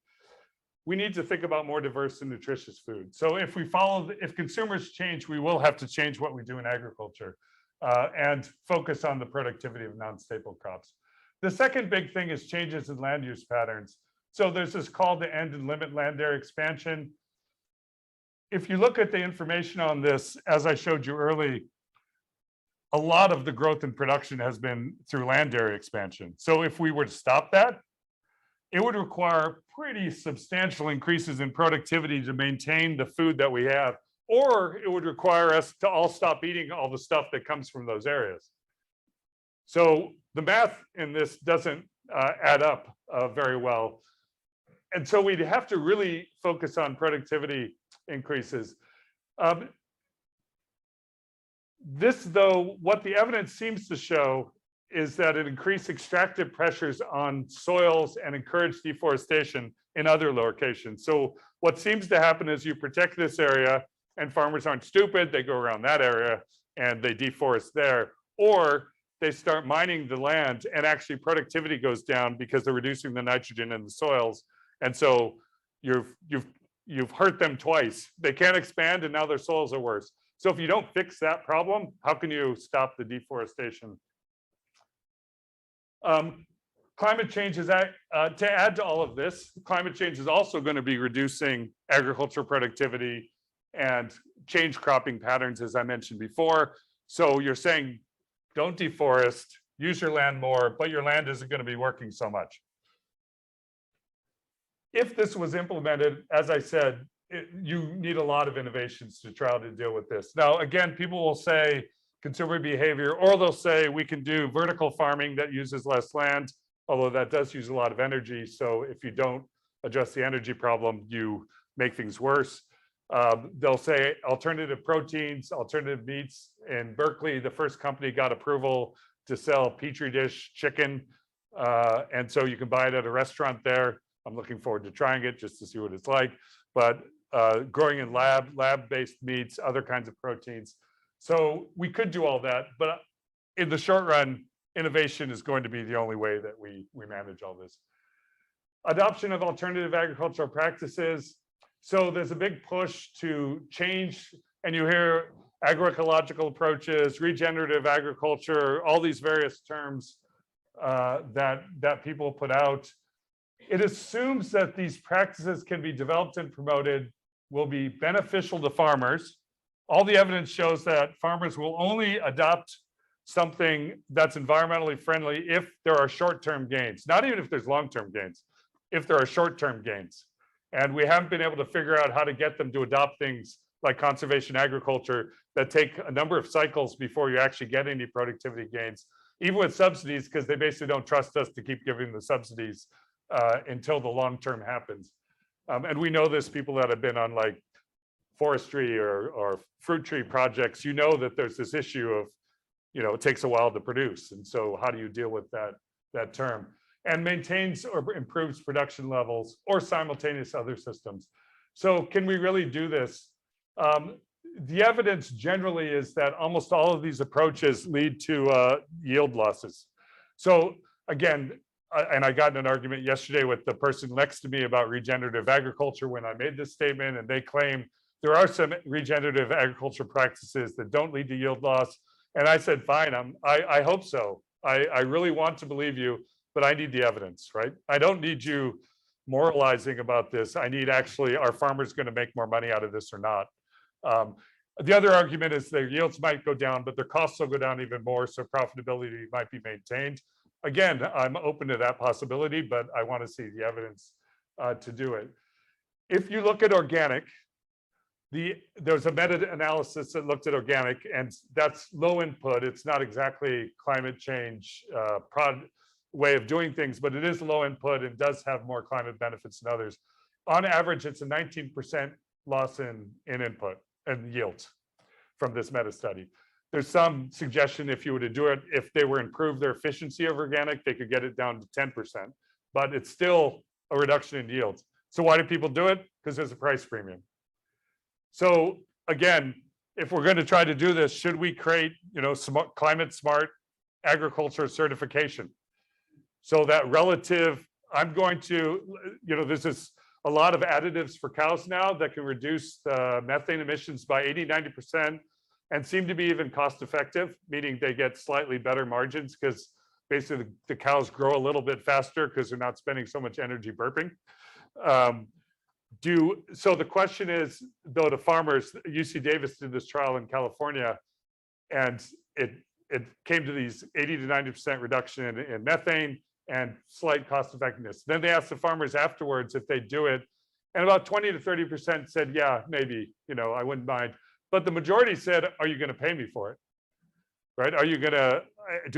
We need to think about more diverse and nutritious food. So if consumers change, we will have to change what we do in agriculture and focus on the productivity of non-staple crops. The second big thing is changes in land use patterns. So there's this call to end and limit land area expansion. If you look at the information on this, as I showed you early, a lot of the growth in production has been through land area expansion. So if we were to stop that, it would require pretty substantial increases in productivity to maintain the food that we have, or it would require us to all stop eating all the stuff that comes from those areas. So the math in this doesn't add up very well. And so we'd have to really focus on productivity increases. This, though, what the evidence seems to show is that it increased extractive pressures on soils and encouraged deforestation in other locations. So what seems to happen is you protect this area and farmers aren't stupid, they go around that area and they deforest there, or they start mining the land and actually productivity goes down because they're reducing the nitrogen in the soils. And so you've hurt them twice. They can't expand and now their soils are worse. So if you don't fix that problem, how can you stop the deforestation? Climate change is to add to all of this, climate change is also going to be reducing agricultural productivity and change cropping patterns, as I mentioned before. So you're saying, don't deforest, use your land more, but your land isn't going to be working so much. If this was implemented, as I said, you need a lot of innovations to try to deal with this. Now, again, people will say consumer behavior, or they'll say we can do vertical farming that uses less land, although that does use a lot of energy. So if you don't address the energy problem, you make things worse. They'll say alternative proteins, alternative meats. In Berkeley, the first company got approval to sell Petri dish chicken. And so you can buy it at a restaurant there. I'm looking forward to trying it just to see what it's like. But growing in lab-based meats, other kinds of proteins. So we could do all that, but in the short run, innovation is going to be the only way that we manage all this. Adoption of alternative agricultural practices. So there's a big push to change, and you hear agroecological approaches, regenerative agriculture, all these various terms that people put out. It assumes that these practices can be developed and promoted, will be beneficial to farmers. All the evidence shows that farmers will only adopt something that's environmentally friendly if there are short-term gains, not even if there's long-term gains, if there are short-term gains. And we haven't been able to figure out how to get them to adopt things like conservation agriculture that take a number of cycles before you actually get any productivity gains, even with subsidies, because they basically don't trust us to keep giving the subsidies until the long-term happens. And we know this, people that have been on like forestry or fruit tree projects, you know that there's this issue of, it takes a while to produce. And so how do you deal with that term? And maintains or improves production levels or simultaneous other systems. So can we really do this? The evidence generally is that almost all of these approaches lead to yield losses. So again, and I got in an argument yesterday with the person next to me about regenerative agriculture when I made this statement, and they claim there are some regenerative agriculture practices that don't lead to yield loss. And I said, fine, I hope so. I really want to believe you, but I need the evidence, right? I don't need you moralizing about this. I need actually, are farmers going to make more money out of this or not? The other argument is their yields might go down, but their costs will go down even more, so profitability might be maintained. Again, I'm open to that possibility, but I want to see the evidence to do it. If you look at organic, There's a meta-analysis that looked at organic, and that's low input. It's not exactly climate change way of doing things, but it is low input and does have more climate benefits than others. On average, it's a 19% loss in input and yield from this meta study. There's some suggestion if you were to do it, if they were improve their efficiency of organic, they could get it down to 10%, but it's still a reduction in yield. So why do people do it? Because there's a price premium. So again, if we're going to try to do this, should we create, smart, climate smart agriculture certification? So that relative, I'm going to, this is a lot of additives for cows now that can reduce the methane emissions by 80–90% and seem to be even cost effective, meaning they get slightly better margins because basically the cows grow a little bit faster because they're not spending so much energy burping. So the question is, though, to farmers, UC Davis did this trial in California, and it came to these 80–90% reduction in methane and slight cost effectiveness. Then they asked the farmers afterwards if they do it, and about 20–30% said, yeah, maybe, I wouldn't mind. But the majority said, are you going to pay me for it? Right? Are you going to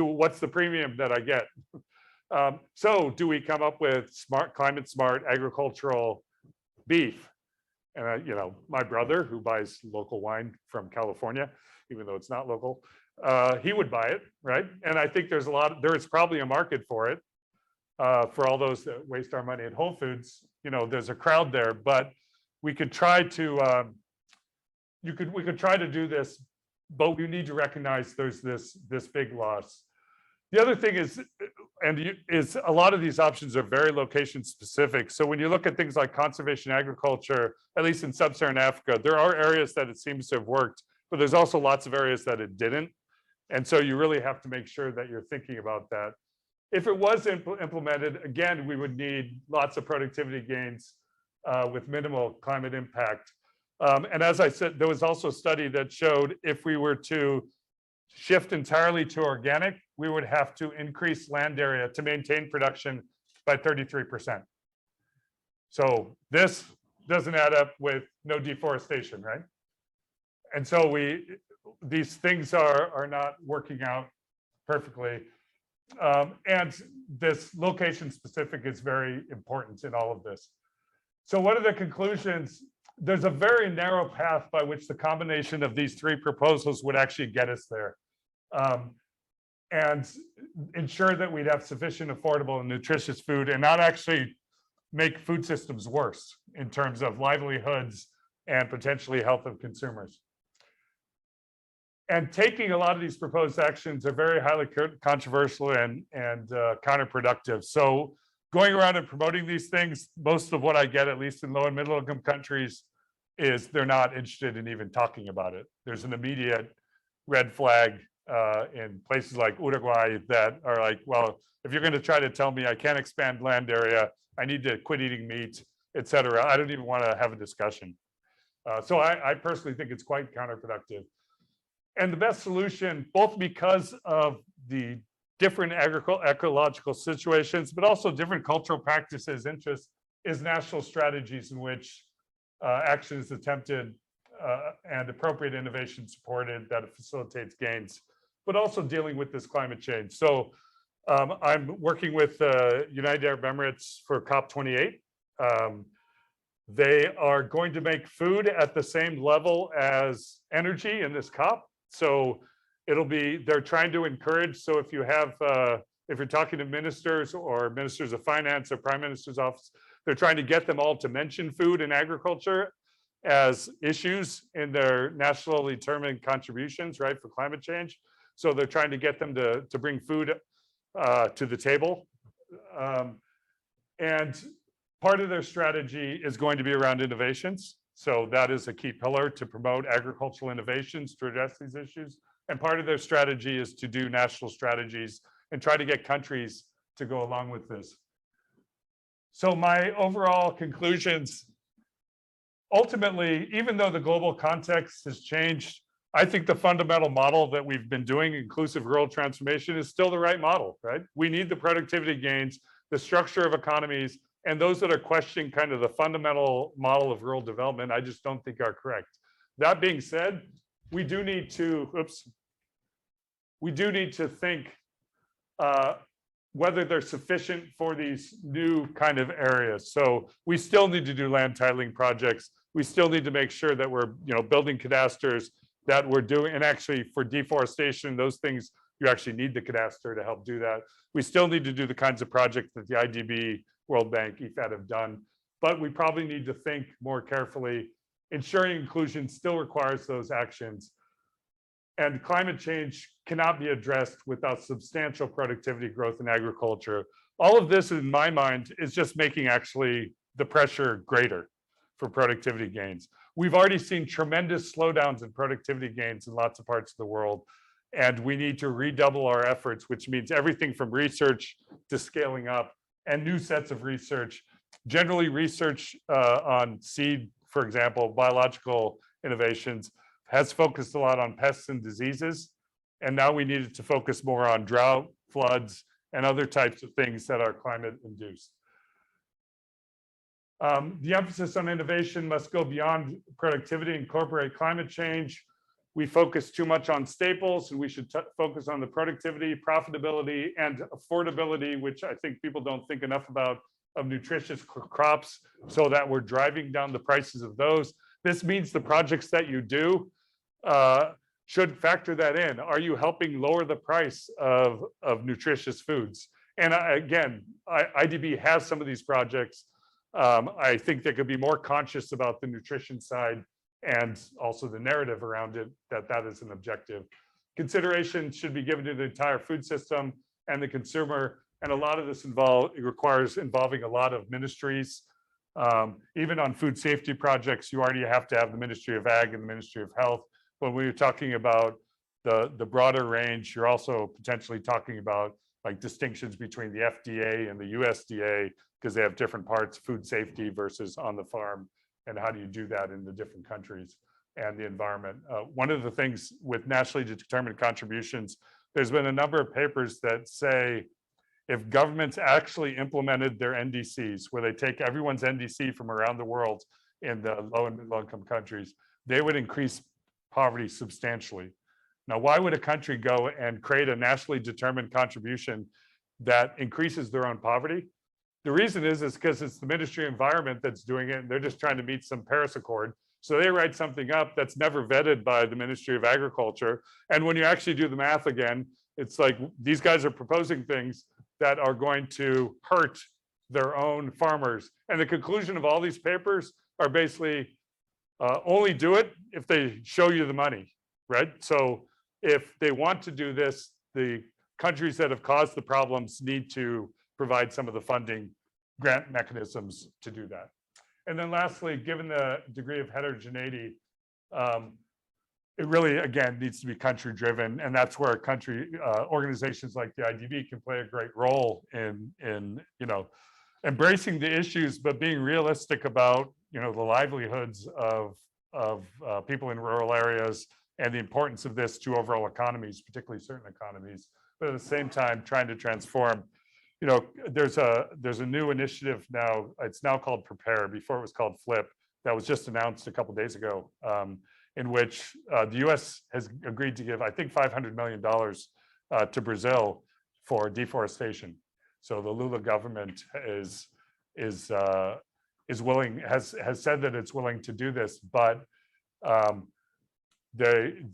what's the premium that I get? So do we come up with climate smart agricultural beef? And my brother, who buys local wine from California, even though it's not local, he would buy it, right? And I think there is probably a market for it. For all those that waste our money at Whole Foods, there's a crowd there, but we could try to we could try to do this, but we need to recognize there's this big loss. The other thing is a lot of these options are very location specific. So when you look at things like conservation agriculture, at least in sub-Saharan Africa, there are areas that it seems to have worked, but there's also lots of areas that it didn't. And so you really have to make sure that you're thinking about that. If it was implemented, again, we would need lots of productivity gains with minimal climate impact. And as I said, there was also a study that showed if we were to shift entirely to organic, we would have to increase land area to maintain production by 33%. So this doesn't add up with no deforestation, right? And so these things are not working out perfectly. And this location specific is very important in all of this. So what are the conclusions? There's a very narrow path by which the combination of these three proposals would actually get us there, and ensure that we'd have sufficient, affordable, and nutritious food, and not actually make food systems worse in terms of livelihoods and potentially health of consumers. And taking a lot of these proposed actions are very highly controversial and counterproductive. So going around and promoting these things, most of what I get, at least in low and middle income countries, is they're not interested in even talking about it. There's an immediate red flag in places like Uruguay that are like, well, if you're going to try to tell me I can't expand land area, I need to quit eating meat, et cetera, I don't even want to have a discussion. So I personally think it's quite counterproductive. And the best solution, both because of the different ecological situations, but also different cultural practices, interests, is national strategies in which action is attempted and appropriate innovation supported that facilitates gains, but also dealing with this climate change. So I'm working with United Arab Emirates for COP28. They are going to make food at the same level as energy in this COP. So they're trying to encourage. So if you have, if you're talking to ministers or ministers of finance or prime minister's office, they're trying to get them all to mention food and agriculture as issues in their nationally determined contributions, right, for climate change. So they're trying to get them to bring food to the table. And part of their strategy is going to be around innovations. So that is a key pillar to promote agricultural innovations to address these issues. And part of their strategy is to do national strategies and try to get countries to go along with this. So my overall conclusions, ultimately, even though the global context has changed, I think the fundamental model that we've been doing, inclusive rural transformation, is still the right model, right? We need the productivity gains, the structure of economies, and those that are questioning kind of the fundamental model of rural development, I just don't think are correct. That being said, we do need to, think whether they're sufficient for these new kind of areas. So we still need to do land titling projects. We still need to make sure that we're, building cadasters, that we're doing, and actually for deforestation, those things, you actually need the cadaster to help do that. We still need to do the kinds of projects that the IDB, World Bank, EFAD have done, but we probably need to think more carefully. Ensuring inclusion still requires those actions. And climate change cannot be addressed without substantial productivity growth in agriculture. All of this, in my mind, is just making actually the pressure greater for productivity gains. We've already seen tremendous slowdowns in productivity gains in lots of parts of the world. And we need to redouble our efforts, which means everything from research to scaling up and new sets of research. Generally, research on seed, for example, biological innovations, has focused a lot on pests and diseases. And now we needed to focus more on drought, floods, and other types of things that are climate induced. The emphasis on innovation must go beyond productivity and incorporate climate change. We focus too much on staples, and we should focus on the productivity, profitability, and affordability, which I think people don't think enough about, of nutritious crops, so that we're driving down the prices of those. This means the projects that you do should factor that in. Are you helping lower the price of nutritious foods? And again, IDB has some of these projects. I think they could be more conscious about the nutrition side and also the narrative around it, that is an objective. Consideration should be given to the entire food system and the consumer. And a lot of this requires involving a lot of ministries. Even on food safety projects, you already have to have the Ministry of Ag and the Ministry of Health. But when you're talking about the broader range, you're also potentially talking about like distinctions between the FDA and the USDA, because they have different parts, food safety versus on the farm, and how do you do that in the different countries and the environment. One of the things with nationally determined contributions, there's been a number of papers that say if governments actually implemented their NDCs, where they take everyone's NDC from around the world in the low and middle income countries, they would increase poverty substantially. Now, why would a country go and create a nationally determined contribution that increases their own poverty? The reason is because it's the Ministry of Environment that's doing it, and they're just trying to meet some Paris Accord. So they write something up that's never vetted by the Ministry of Agriculture. And when you actually do the math again, it's like these guys are proposing things that are going to hurt their own farmers. And the conclusion of all these papers are basically only do it if they show you the money, right? So if they want to do this, the countries that have caused the problems need to provide some of the funding grant mechanisms to do that. And then lastly, given the degree of heterogeneity, it really, again, needs to be country driven. And that's where country organizations like the IDB can play a great role in embracing the issues, but being realistic about, the livelihoods of people in rural areas and the importance of this to overall economies, particularly certain economies, but at the same time, trying to transform. There's a new initiative now. It's now called Prepare. Before it was called Flip. That was just announced a couple of days ago, in which the U.S. has agreed to give, I think, $500 million to Brazil for deforestation. So the Lula government is willing, has said that it's willing to do this, but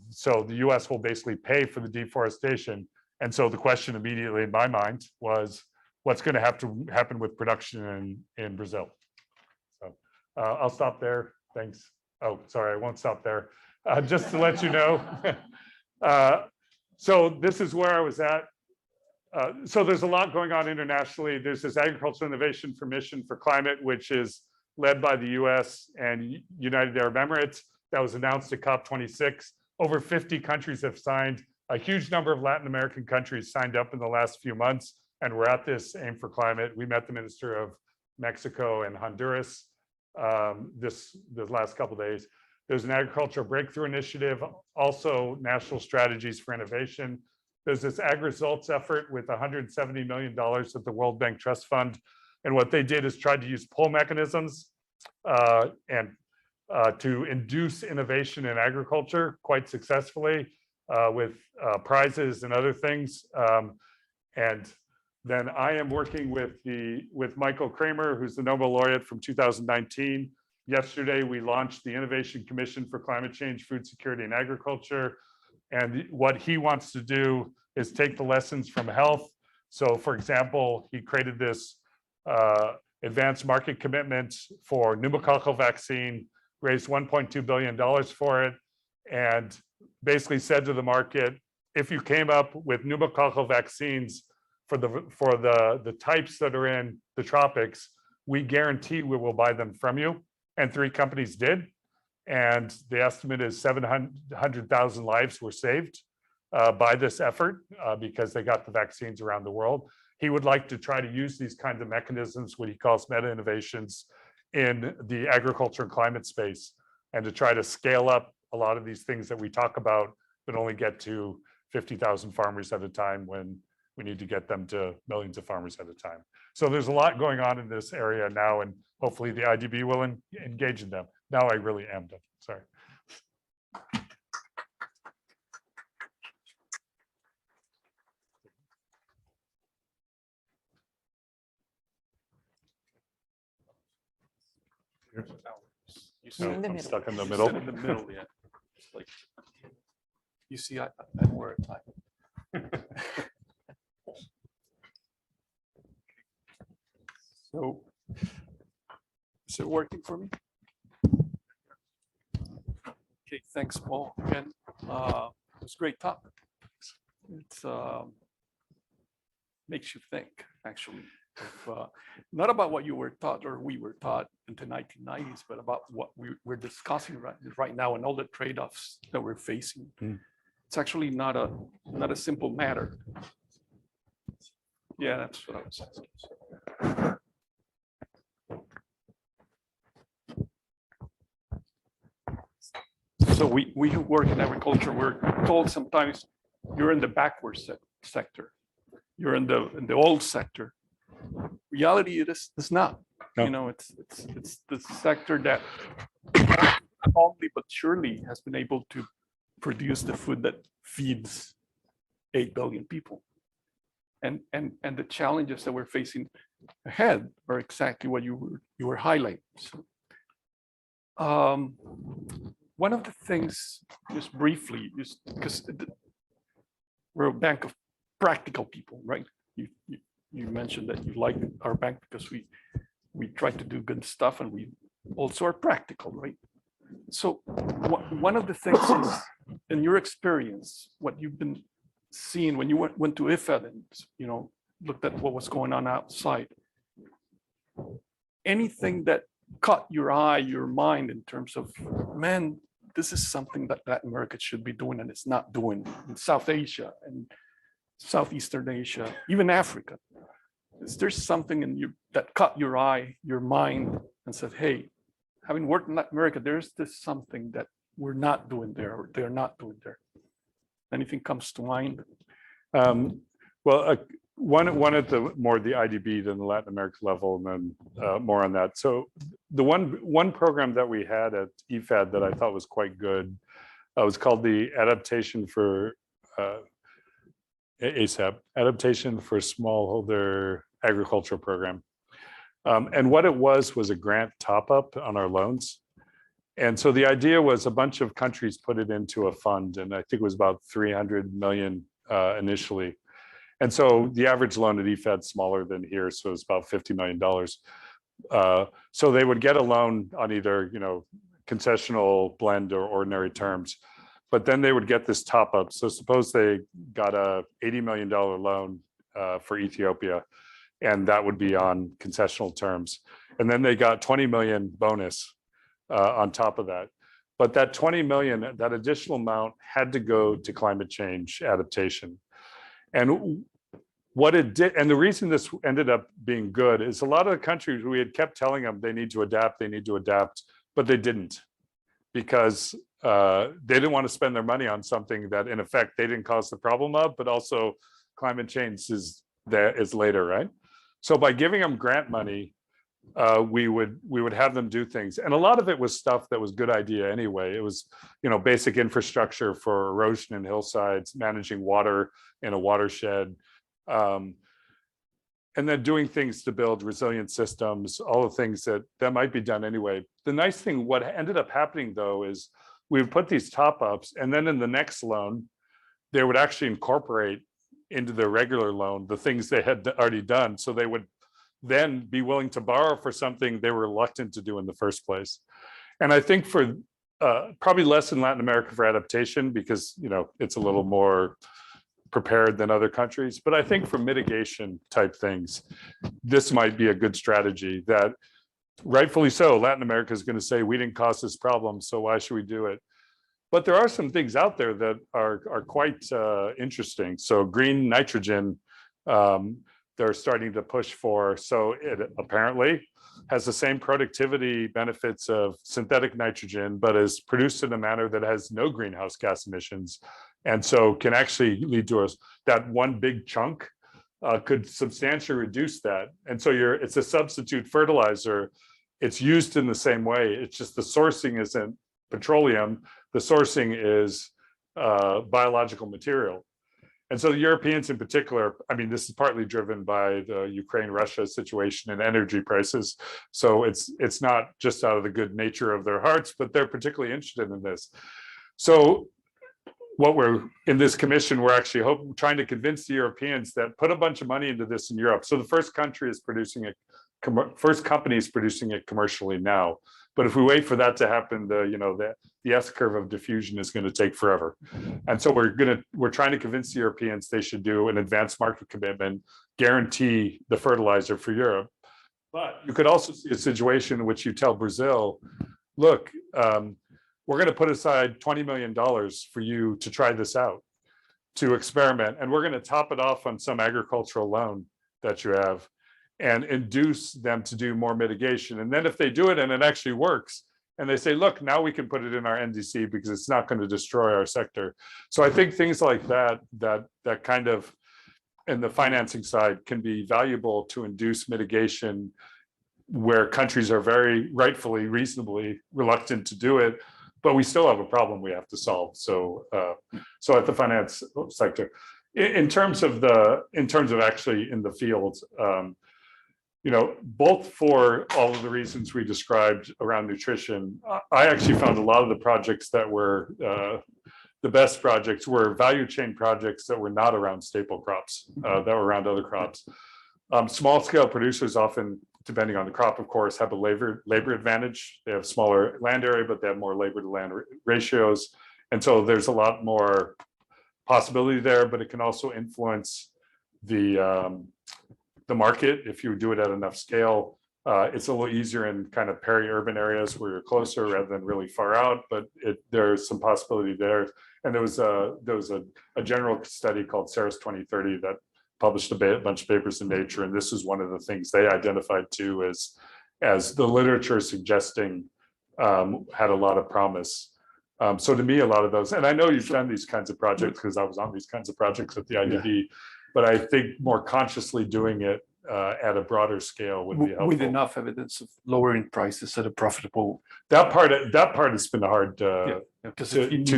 so the U.S. will basically pay for the deforestation. And so the question immediately in my mind was, what's going to have to happen with production in Brazil? So I'll stop there. Thanks. Oh, sorry, I won't stop there. Just to let you know. So this is where I was at. So there's a lot going on internationally. There's this Agricultural Innovation for Mission for Climate, which is led by the US and United Arab Emirates. That was announced at COP26. Over 50 countries have signed. A huge number of Latin American countries signed up in the last few months, and we're at this Aim for Climate. We met the Minister of Mexico and Honduras this last couple of days. There's an Agricultural Breakthrough Initiative, also national strategies for innovation. There's this Ag Results effort with $170 million at the World Bank Trust Fund. And what they did is tried to use pull mechanisms and to induce innovation in agriculture quite successfully with prizes and other things. And then I am working with Michael Kramer, who's the Nobel laureate from 2019. Yesterday, we launched the Innovation Commission for Climate Change, Food Security, and Agriculture. And what he wants to do is take the lessons from health. So for example, he created this advanced market commitment for pneumococcal vaccine, raised $1.2 billion for it, and basically said to the market, if you came up with pneumococcal vaccines for the types that are in the tropics, we guarantee we will buy them from you. And 3 companies did. And the estimate is 700,000 lives were saved by this effort because they got the vaccines around the world. He would like to try to use these kinds of mechanisms, what he calls meta innovations, in the agriculture and climate space, and to try to scale up a lot of these things that we talk about, but only get to 50,000 farmers at a time when we need to get them to millions of farmers at a time. So there's a lot going on in this area now, and hopefully the IDB will engage in them. Now I really am done, sorry. You see, I'm middle. stuck in the you middle. sit in the middle, yeah. It's like, you see, I'm more time. So, is it working for me? Okay, thanks, Paul. Again, it was a great talk. It's makes you think, actually, of, not about what you were taught or we were taught in the 1990s, but about what we're discussing right now and all the trade-offs that we're facing. It's actually not a simple matter. Yeah, that's what I was asking. So we who work in agriculture, we're told sometimes you're in the backward sector, you're in the old sector. Reality, it's not. No. You know, it's the sector that slowly but surely has been able to produce the food that feeds 8 billion people. And the challenges that we're facing ahead are exactly what you were highlighting. So, one of the things, just briefly, just because we're a bank of practical people, right? You mentioned that you like our bank because we try to do good stuff and we also are practical, right? So one of the things is, in your experience, what you've been seeing when you went to IFAD and, you know, looked at what was going on outside, anything that caught your eye, your mind in terms of, man, this is something that Latin America should be doing and it's not doing in South Asia and Southeastern Asia, even Africa. Is there something in you that caught your eye, your mind, and said, hey, having worked in Latin America, there's this something that we're not doing there or they're not doing there? Anything comes to mind? Well, one at the more the IDB than the Latin America level, and then more on that. So the one program that we had at IFAD that I thought was quite good was called the Adaptation for ASAP, Adaptation for Smallholder Agriculture Program. And what it was a grant top up on our loans. And so the idea was a bunch of countries put it into a fund, and I think it was about 300 million initially. And so the average loan at IFAD is smaller than here, so it's about $50 million. So they would get a loan on either, you know, concessional, blend, or ordinary terms, but then they would get this top up. So suppose they got a $80 million loan for Ethiopia, and that would be on concessional terms. And then they got 20 million bonus on top of that. But that 20 million, that additional amount had to go to climate change adaptation. And what it did, and the reason this ended up being good is a lot of the countries, we had kept telling them they need to adapt, but they didn't, because they didn't want to spend their money on something that in effect they didn't cause the problem of, but also climate change is later, right? So by giving them grant money, we would have them do things. And a lot of it was stuff that was good idea anyway. It was, basic infrastructure for erosion in hillsides, managing water in a watershed, and then doing things to build resilient systems, all the things that might be done anyway. The nice thing, what ended up happening though, is we would put these top ups, and then in the next loan, they would actually incorporate into their regular loan the things they had already done. So they would then be willing to borrow for something they were reluctant to do in the first place. And I think for probably less in Latin America for adaptation, because it's a little more prepared than other countries. But I think for mitigation type things, this might be a good strategy that, rightfully so, Latin America is going to say, we didn't cause this problem, so why should we do it? But there are some things out there that are quite interesting. So green nitrogen, they're starting to push for. So it apparently has the same productivity benefits of synthetic nitrogen, but is produced in a manner that has no greenhouse gas emissions. And so can actually lead to that one big chunk could substantially reduce that. And so it's a substitute fertilizer. It's used in the same way. It's just the sourcing isn't petroleum. The sourcing is biological material. And so the Europeans in particular, I mean, this is partly driven by the Ukraine-Russia situation and energy prices. So it's not just out of the good nature of their hearts, but they're particularly interested in this. So what we're in this commission, we're actually trying to convince the Europeans that put a bunch of money into this in Europe. So the first country is producing it, first company is producing it commercially now. But if we wait for that to happen, the S curve of diffusion is going to take forever. And so we're trying to convince the Europeans they should do an advanced market commitment, guarantee the fertilizer for Europe. But you could also see a situation in which you tell Brazil, look, we're going to put aside $20 million for you to try this out, to experiment, and we're going to top it off on some agricultural loan that you have and induce them to do more mitigation. And then if they do it and it actually works, and they say, look, now we can put it in our NDC because it's not going to destroy our sector. So I think things like that kind of, in the financing side, can be valuable to induce mitigation where countries are very rightfully, reasonably reluctant to do it, but we still have a problem we have to solve. So at the finance sector, in terms of actually in the field, both for all of the reasons we described around nutrition, I actually found a lot of the projects that were the best projects were value chain projects that were not around staple crops, that were around other crops. Small scale producers often, depending on the crop, of course, have a labor advantage. They have smaller land area, but they have more labor to land ratios. And so there's a lot more possibility there, but it can also influence the market if you do it at enough scale. It's a little easier in kind of peri-urban areas where you're closer rather than really far out, but there's some possibility there. And there was a general study called Ceres 2030 that published a bunch of papers in Nature, and this is one of the things they identified too as the literature suggesting had a lot of promise. So to me, a lot of those, and I know you've done these kinds of projects because I was on these kinds of projects at the IDB, but I think more consciously doing it at a broader scale would be helpful. With enough evidence of lowering prices at a profitable. That part has been hard to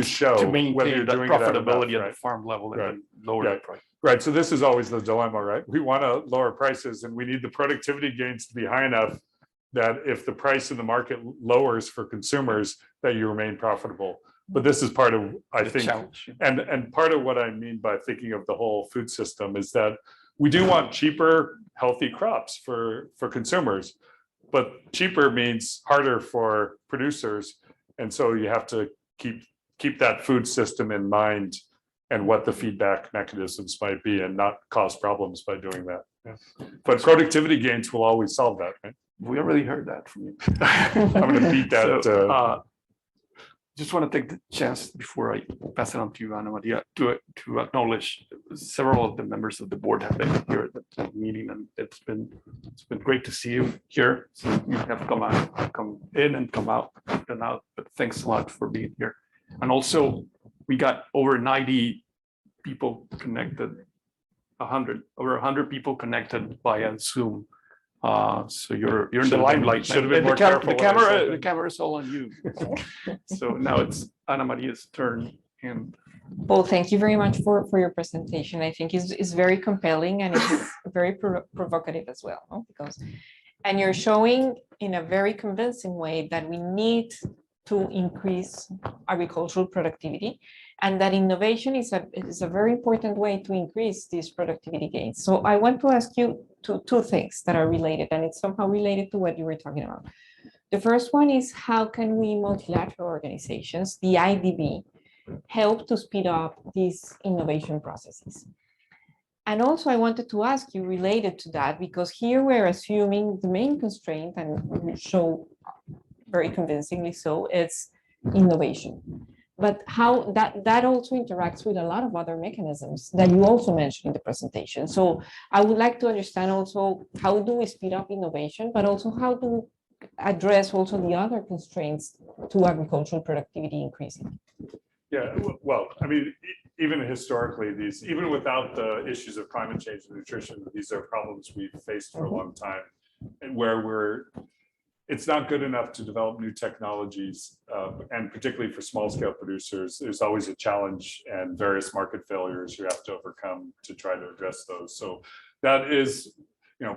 show to maintain whether you're that doing profitability it at the farm level and Right. then lower the price. Right. So this is always the dilemma, right? We want to lower prices and we need the productivity gains to be high enough that if the price in the market lowers for consumers, that you remain profitable. But this is part of, I think, challenge. and part of what I mean by thinking of the whole food system is that we do want cheaper, healthy crops for consumers, but cheaper means harder for producers. And so you have to keep that food system in mind and what the feedback mechanisms might be and not cause problems by doing that. Yeah. But productivity gains will always solve that, right? We already heard that from you. I'm going to beat that. So, just want to take the chance before I pass it on to you, Ana Maria, to acknowledge several of the members of the board have been here at the meeting, and it's been great to see you here. So you have come in and come out and out, but thanks a lot for being here. And also, we got over 90 people connected, over 100 people connected via Zoom So you're in the limelight. Should have been The more careful when I said the that. camera is all on you. So now it's Ana Maria's turn, and Well, thank you very much for your presentation. I think it's very compelling and it's very provocative as well, no? And you're showing in a very convincing way that we need to increase agricultural productivity and that innovation is a very important way to increase these productivity gains. So I want to ask you two things that are related, and it's somehow related to what you were talking about. The first one is, how can we multilateral organizations, the IDB, help to speed up these innovation processes? And also I wanted to ask you related to that, because here we're assuming the main constraint, and we show very convincingly so, it's innovation. But how that also interacts with a lot of other mechanisms that you also mentioned in the presentation. So I would like to understand also, how do we speed up innovation, but also how do we address also the other constraints to agricultural productivity increasing? Yeah, well, I mean, even historically, even without the issues of climate change and nutrition, these are problems we've faced for a long time, and where it's not good enough to develop new technologies, and particularly for small scale producers, there's always a challenge and various market failures you have to overcome to try to address those. So that is,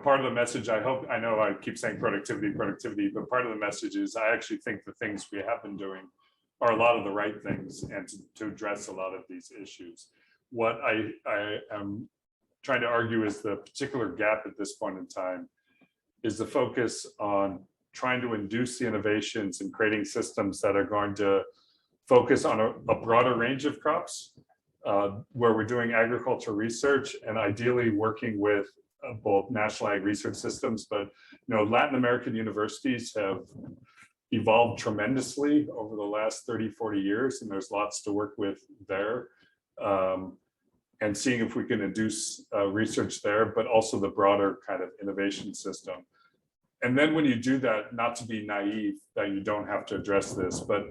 part of the message. I know I keep saying productivity, but part of the message is I actually think the things we have been doing are a lot of the right things and to address a lot of these issues. What I am trying to argue is the particular gap at this point in time is the focus on trying to induce the innovations and creating systems that are going to focus on a broader range of crops, where we're doing agricultural research and ideally working with both national ag research systems, but Latin American universities have evolved tremendously over the last 30, 40 years, and there's lots to work with there. And seeing if we can induce research there, but also the broader kind of innovation system. And then when you do that, not to be naive that you don't have to address this, but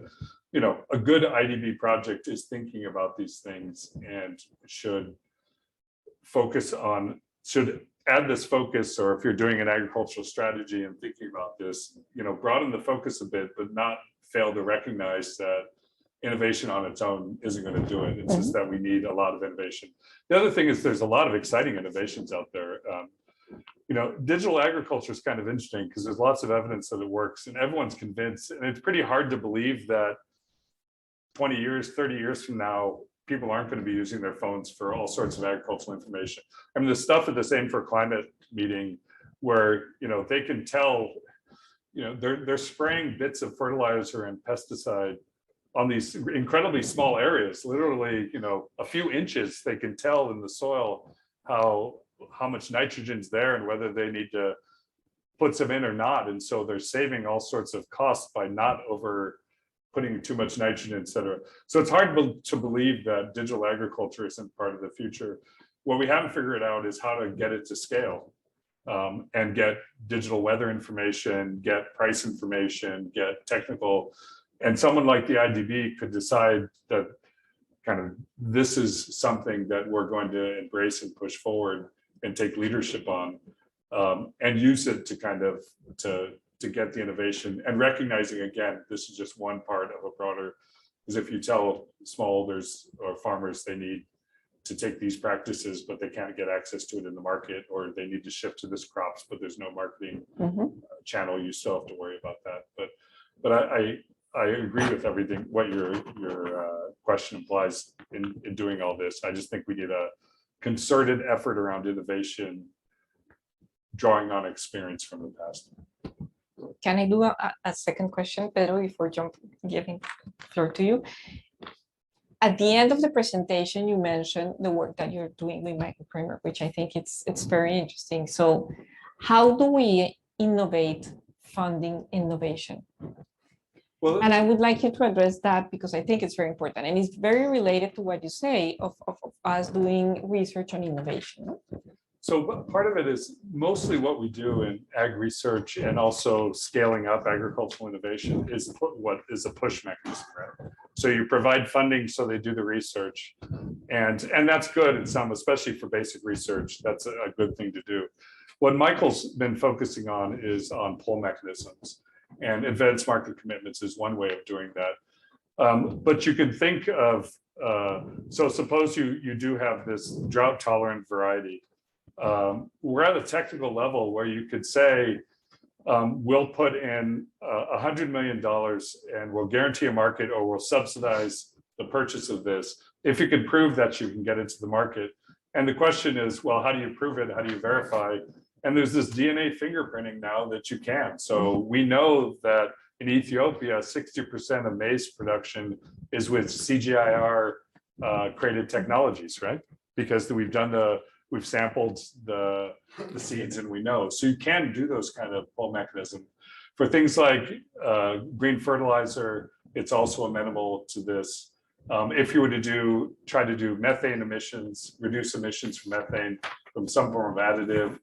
a good IDB project is thinking about these things and should add this focus, or if you're doing an agricultural strategy and thinking about this, broaden the focus a bit, but not fail to recognize that innovation on its own isn't going to do it. It's just that we need a lot of innovation. The other thing is there's a lot of exciting innovations out there. Digital agriculture is kind of interesting because there's lots of evidence that it works and everyone's convinced, and it's pretty hard to believe that 20 years, 30 years from now, people aren't going to be using their phones for all sorts of agricultural information. I mean, the stuff at the Same for Climate meeting where, they can tell, they're spraying bits of fertilizer and pesticide on these incredibly small areas, literally, a few inches, they can tell in the soil how much nitrogen's there and whether they need to put some in or not. And so they're saving all sorts of costs by not putting too much nitrogen, et cetera. So it's hard to believe that digital agriculture isn't part of the future. What we haven't figured out is how to get it to scale, and get digital weather information, get price information, get technical. And someone like the IDB could decide that kind of this is something that we're going to embrace and push forward and take leadership on, and use it to kind of to get the innovation, and recognizing again, this is just one part of a broader, because if you tell smallholders or farmers they need to take these practices, but they can't get access to it in the market, or they need to shift to this crops, but there's no marketing channel, you still have to worry about that. But I agree with everything, what your question implies in doing all this. I just think we need a concerted effort around innovation, drawing on experience from the past. Can I do a second question, Pedro, before giving the floor to you? At the end of the presentation, you mentioned the work that you're doing with microclimate, which I think it's very interesting. So how do we innovate funding innovation? Well, and I would like you to address that because I think it's very important. And it's very related to what you say of us doing research on innovation. So part of it is mostly what we do in ag research and also scaling up agricultural innovation is what is a push mechanism, right? So you provide funding so they do the research, and that's good in some, especially for basic research. That's a good thing to do. What Michael's been focusing on is on pull mechanisms, and advanced market commitments is one way of doing that. But you can think of, so suppose you do have this drought tolerant variety. We're at a technical level where you could say, we'll put in $100 million and we'll guarantee a market, or we'll subsidize the purchase of this if you can prove that you can get into the market. And the question is, well, how do you prove it? How do you verify? And there's this DNA fingerprinting now that you can. So we know that in Ethiopia, 60% of maize production is with CGIR created technologies, right? Because we've sampled the seeds and we know. So you can do those kind of pull mechanism. For things like green fertilizer, it's also amenable to this. If you were to try to do methane emissions, reduce emissions from methane from some form of additive.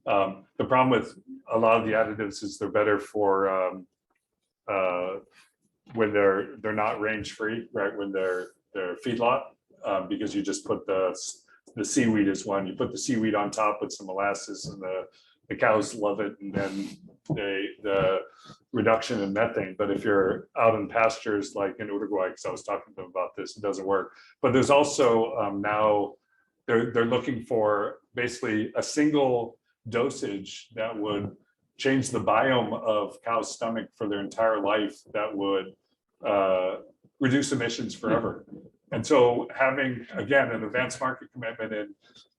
The problem with a lot of the additives is they're better for when they're not range free, right? When they're feedlot, because you just put the seaweed is one. You put the seaweed on top with some molasses, and the cows love it, and then the reduction in methane. But if you're out in pastures like in Uruguay, because I was talking to them about this, it doesn't work. But there's also now they're looking for basically a single dosage that would change the biome of cow's stomach for their entire life, that would reduce emissions forever. And so having, again, an advanced market commitment in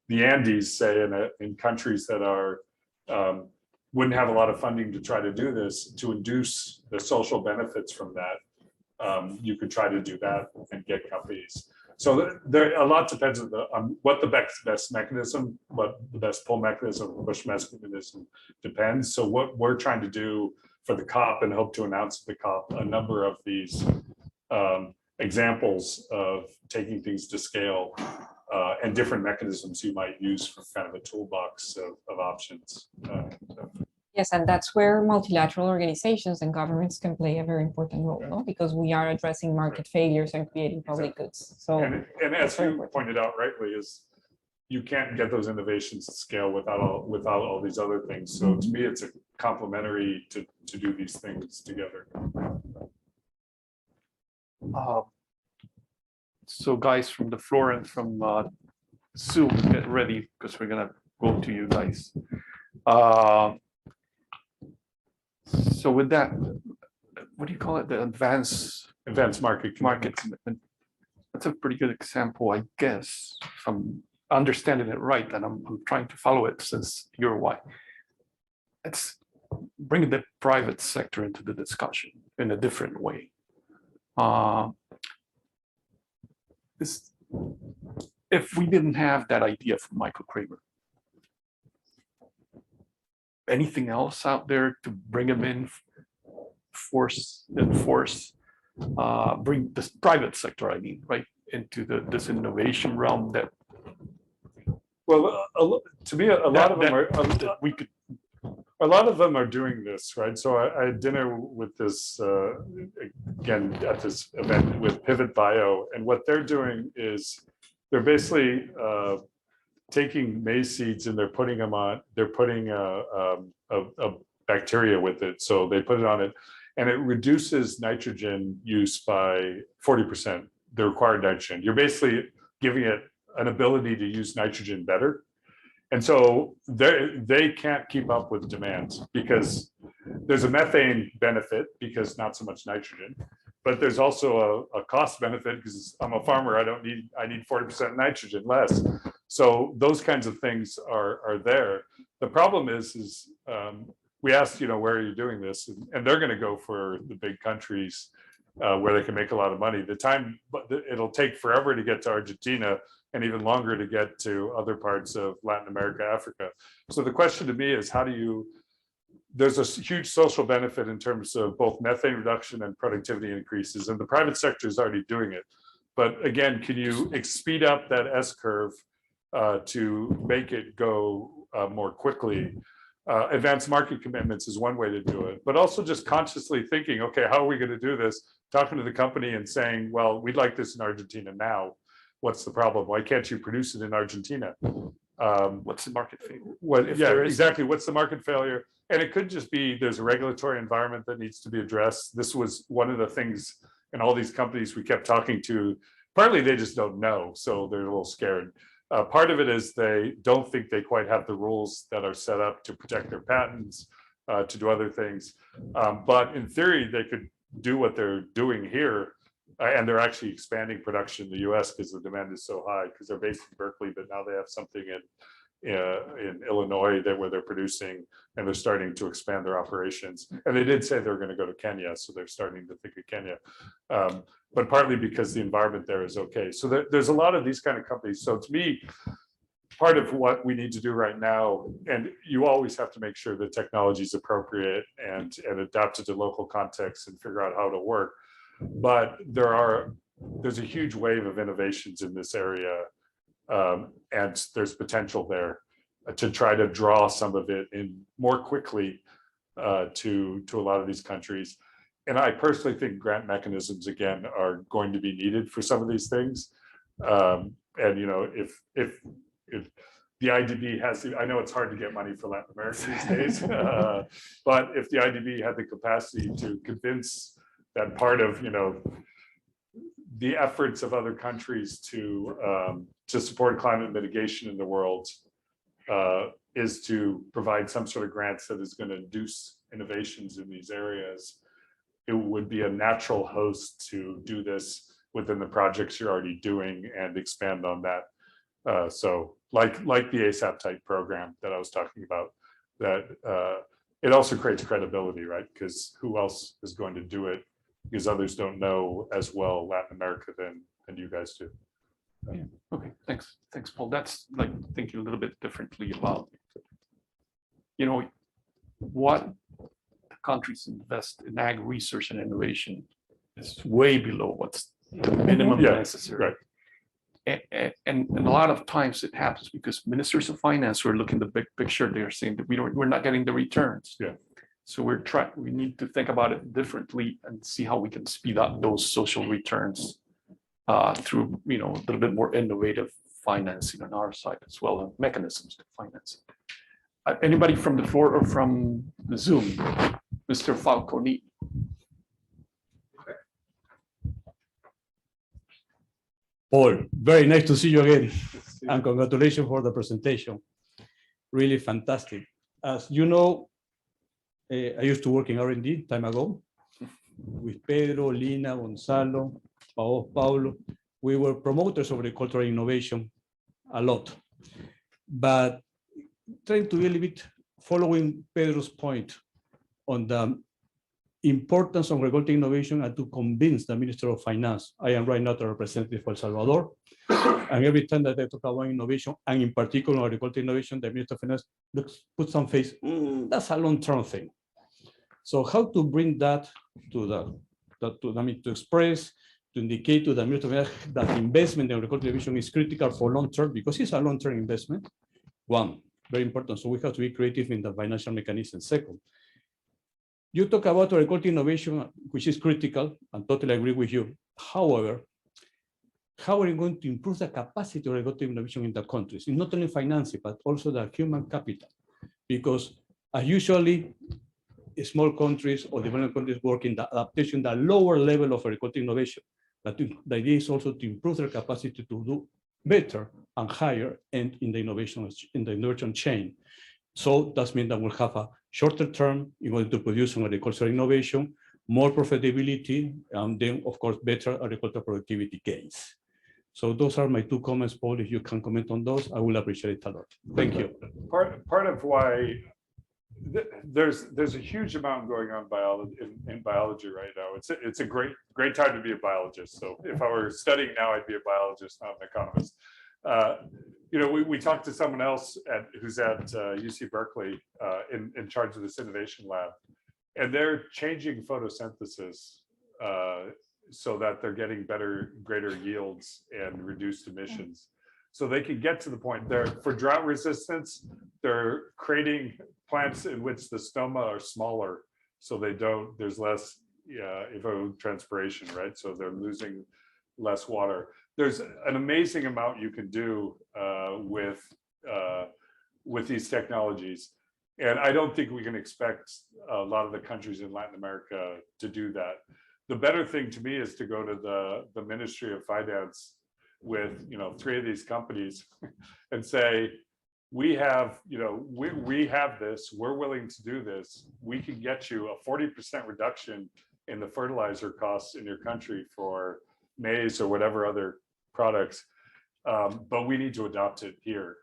the Andes, say in countries that are wouldn't have a lot of funding to try to do this, to induce the social benefits from that, you could try to do that and get companies. So there a lot depends on what the best mechanism, what the best pull mechanism, push mechanism depends. So what we're trying to do for the COP, and hope to announce at the COP a number of these examples of taking things to scale, and different mechanisms you might use for kind of a toolbox of options. Yes, and that's where multilateral organizations and governments can play a very important role, no? Because we are addressing market failures and creating public goods. So, and as you pointed out rightly, is you can't get those innovations to scale without all these other things. So to me, it's a complementary to do these things together. So guys from the floor and from Zoom, get ready, because we're gonna go to you guys. So with that, what do you call it? The advanced Market commitment. That's a pretty good example, I guess, if I'm understanding it right, and I'm trying to follow it since you're why. It's bringing the private sector into the discussion in a different way. If we didn't have that idea from Michael Kramer, anything else out there to bring them in, bring this private sector, I mean, right, into this innovation realm that, well, to me, a lot of them are doing this, right? So I had dinner with this again at this event with Pivot Bio, and what they're doing is they're basically taking maize seeds and they're putting a bacteria with it. So they put it on it, and it reduces nitrogen use by 40%, the required nitrogen. You're basically giving it an ability to use nitrogen better. And so they can't keep up with demand, because there's a methane benefit because not so much nitrogen, but there's also a cost benefit because I'm a farmer. I need 40% nitrogen less. So those kinds of things are there. The problem is we asked, where are you doing this? And they're going to go for the big countries where they can make a lot of money. It'll take forever to get to Argentina, and even longer to get to other parts of Latin America, Africa. So the question to me is, there's a huge social benefit in terms of both methane reduction and productivity increases, and the private sector is already doing it. But again, can you speed up that S-curve to make it go more quickly? Advanced market commitments is one way to do it, but also just consciously thinking, okay, how are we going to do this? Talking to the company and saying, well, we'd like this in Argentina now. What's the problem? Why can't you produce it in Argentina? What's the market failure? What, If yeah, there is- exactly. What's the market failure? And it could just be there's a regulatory environment that needs to be addressed. This was one of the things in all these companies we kept talking to. Partly they just don't know, so they're a little scared. Part of it is they don't think they quite have the rules that are set up to protect their patents, to do other things. But in theory, they could do what they're doing here. And they're actually expanding production in the US because the demand is so high, because they're based in Berkeley, but now they have something in Illinois where they're producing, and they're starting to expand their operations. And they did say they're going to go to Kenya, so they're starting to think of Kenya. But partly because the environment there is okay. So there's a lot of these kind of companies. So to me, part of what we need to do right now, and you always have to make sure the technology is appropriate and adapted to local contexts and figure out how to work. But there's a huge wave of innovations in this area, and there's potential there to try to draw some of it in more quickly to a lot of these countries. And I personally think grant mechanisms again are going to be needed for some of these things. And you know, if the IDB has, I know it's hard to get money for Latin America these days, but if the IDB had the capacity to convince that part of, you know, the efforts of other countries to support climate mitigation in the world is to provide some sort of grants that is going to induce innovations in these areas, it would be a natural host to do this within the projects you're already doing and expand on that. So like the ASAP type program that I was talking about, that it also creates credibility, right? Because who else is going to do it? Because others don't know as well Latin America than you guys do. Yeah. Okay, thanks, Paul. That's like thinking a little bit differently about, you know, what the countries invest in ag research and innovation is way below what's the minimum necessary. Right. And a lot of times it happens because ministers of finance who are looking at the big picture, they're saying that we're not getting the returns. Yeah. So we need to think about it differently and see how we can speed up those social returns through, you know, a little bit more innovative financing on our side as well, and mechanisms to finance it. Anybody from the floor or from the Zoom? Mr. Falconi. Paul, very nice to see you again, and congratulations for the presentation. Really fantastic. As you know, I used to work in R&D time ago with Pedro, Lina, Gonzalo, Paulo. We were promoters of agricultural innovation a lot, but trying to be a little bit following Pedro's point on the importance of agricultural innovation and to convince the Minister of Finance. I am right now the representative for El Salvador, and every time that I talk about innovation, and in particular agricultural innovation, the Minister of Finance puts some face, that's a long-term thing. So how to bring that to to express, to indicate to the Minister of Finance that investment in agricultural innovation is critical for long-term, because it's a long-term investment. One, very important. So we have to be creative in the financial mechanism. Second, you talk about agricultural innovation, which is critical, and totally agree with you. However, how are we going to improve the capacity of agricultural innovation in the countries? It's not only financing, but also the human capital. Because usually, small countries or developing countries work in the adaptation, the lower level of agricultural innovation. But the idea is also to improve their capacity to do better and higher and in the innovation chain. So that means that we'll have a shorter term in order to produce some agricultural innovation, more profitability, and then of course better agricultural productivity gains. So those are my two comments, Paul. If you can comment on those, I will appreciate it a lot. Thank you. Part of why there's a huge amount going on in biology right now. It's a great time to be a biologist. So if I were studying now, I'd be a biologist, not an economist. You know, we talked to someone else who's at UC Berkeley in charge of this innovation lab, and they're changing photosynthesis so that they're getting greater yields and reduced emissions. So they can get to the point there for drought resistance. They're creating plants in which the stoma are smaller, so there's less evapotranspiration, right? So they're losing less water. There's an amazing amount you can do with with these technologies. And I don't think we can expect a lot of the countries in Latin America to do that. The better thing to me is to go to the Ministry of Finance with, 3 of these companies and say, we have this, we're willing to do this. We can get you a 40% reduction in the fertilizer costs in your country for maize or whatever other products. But we need to adopt it here.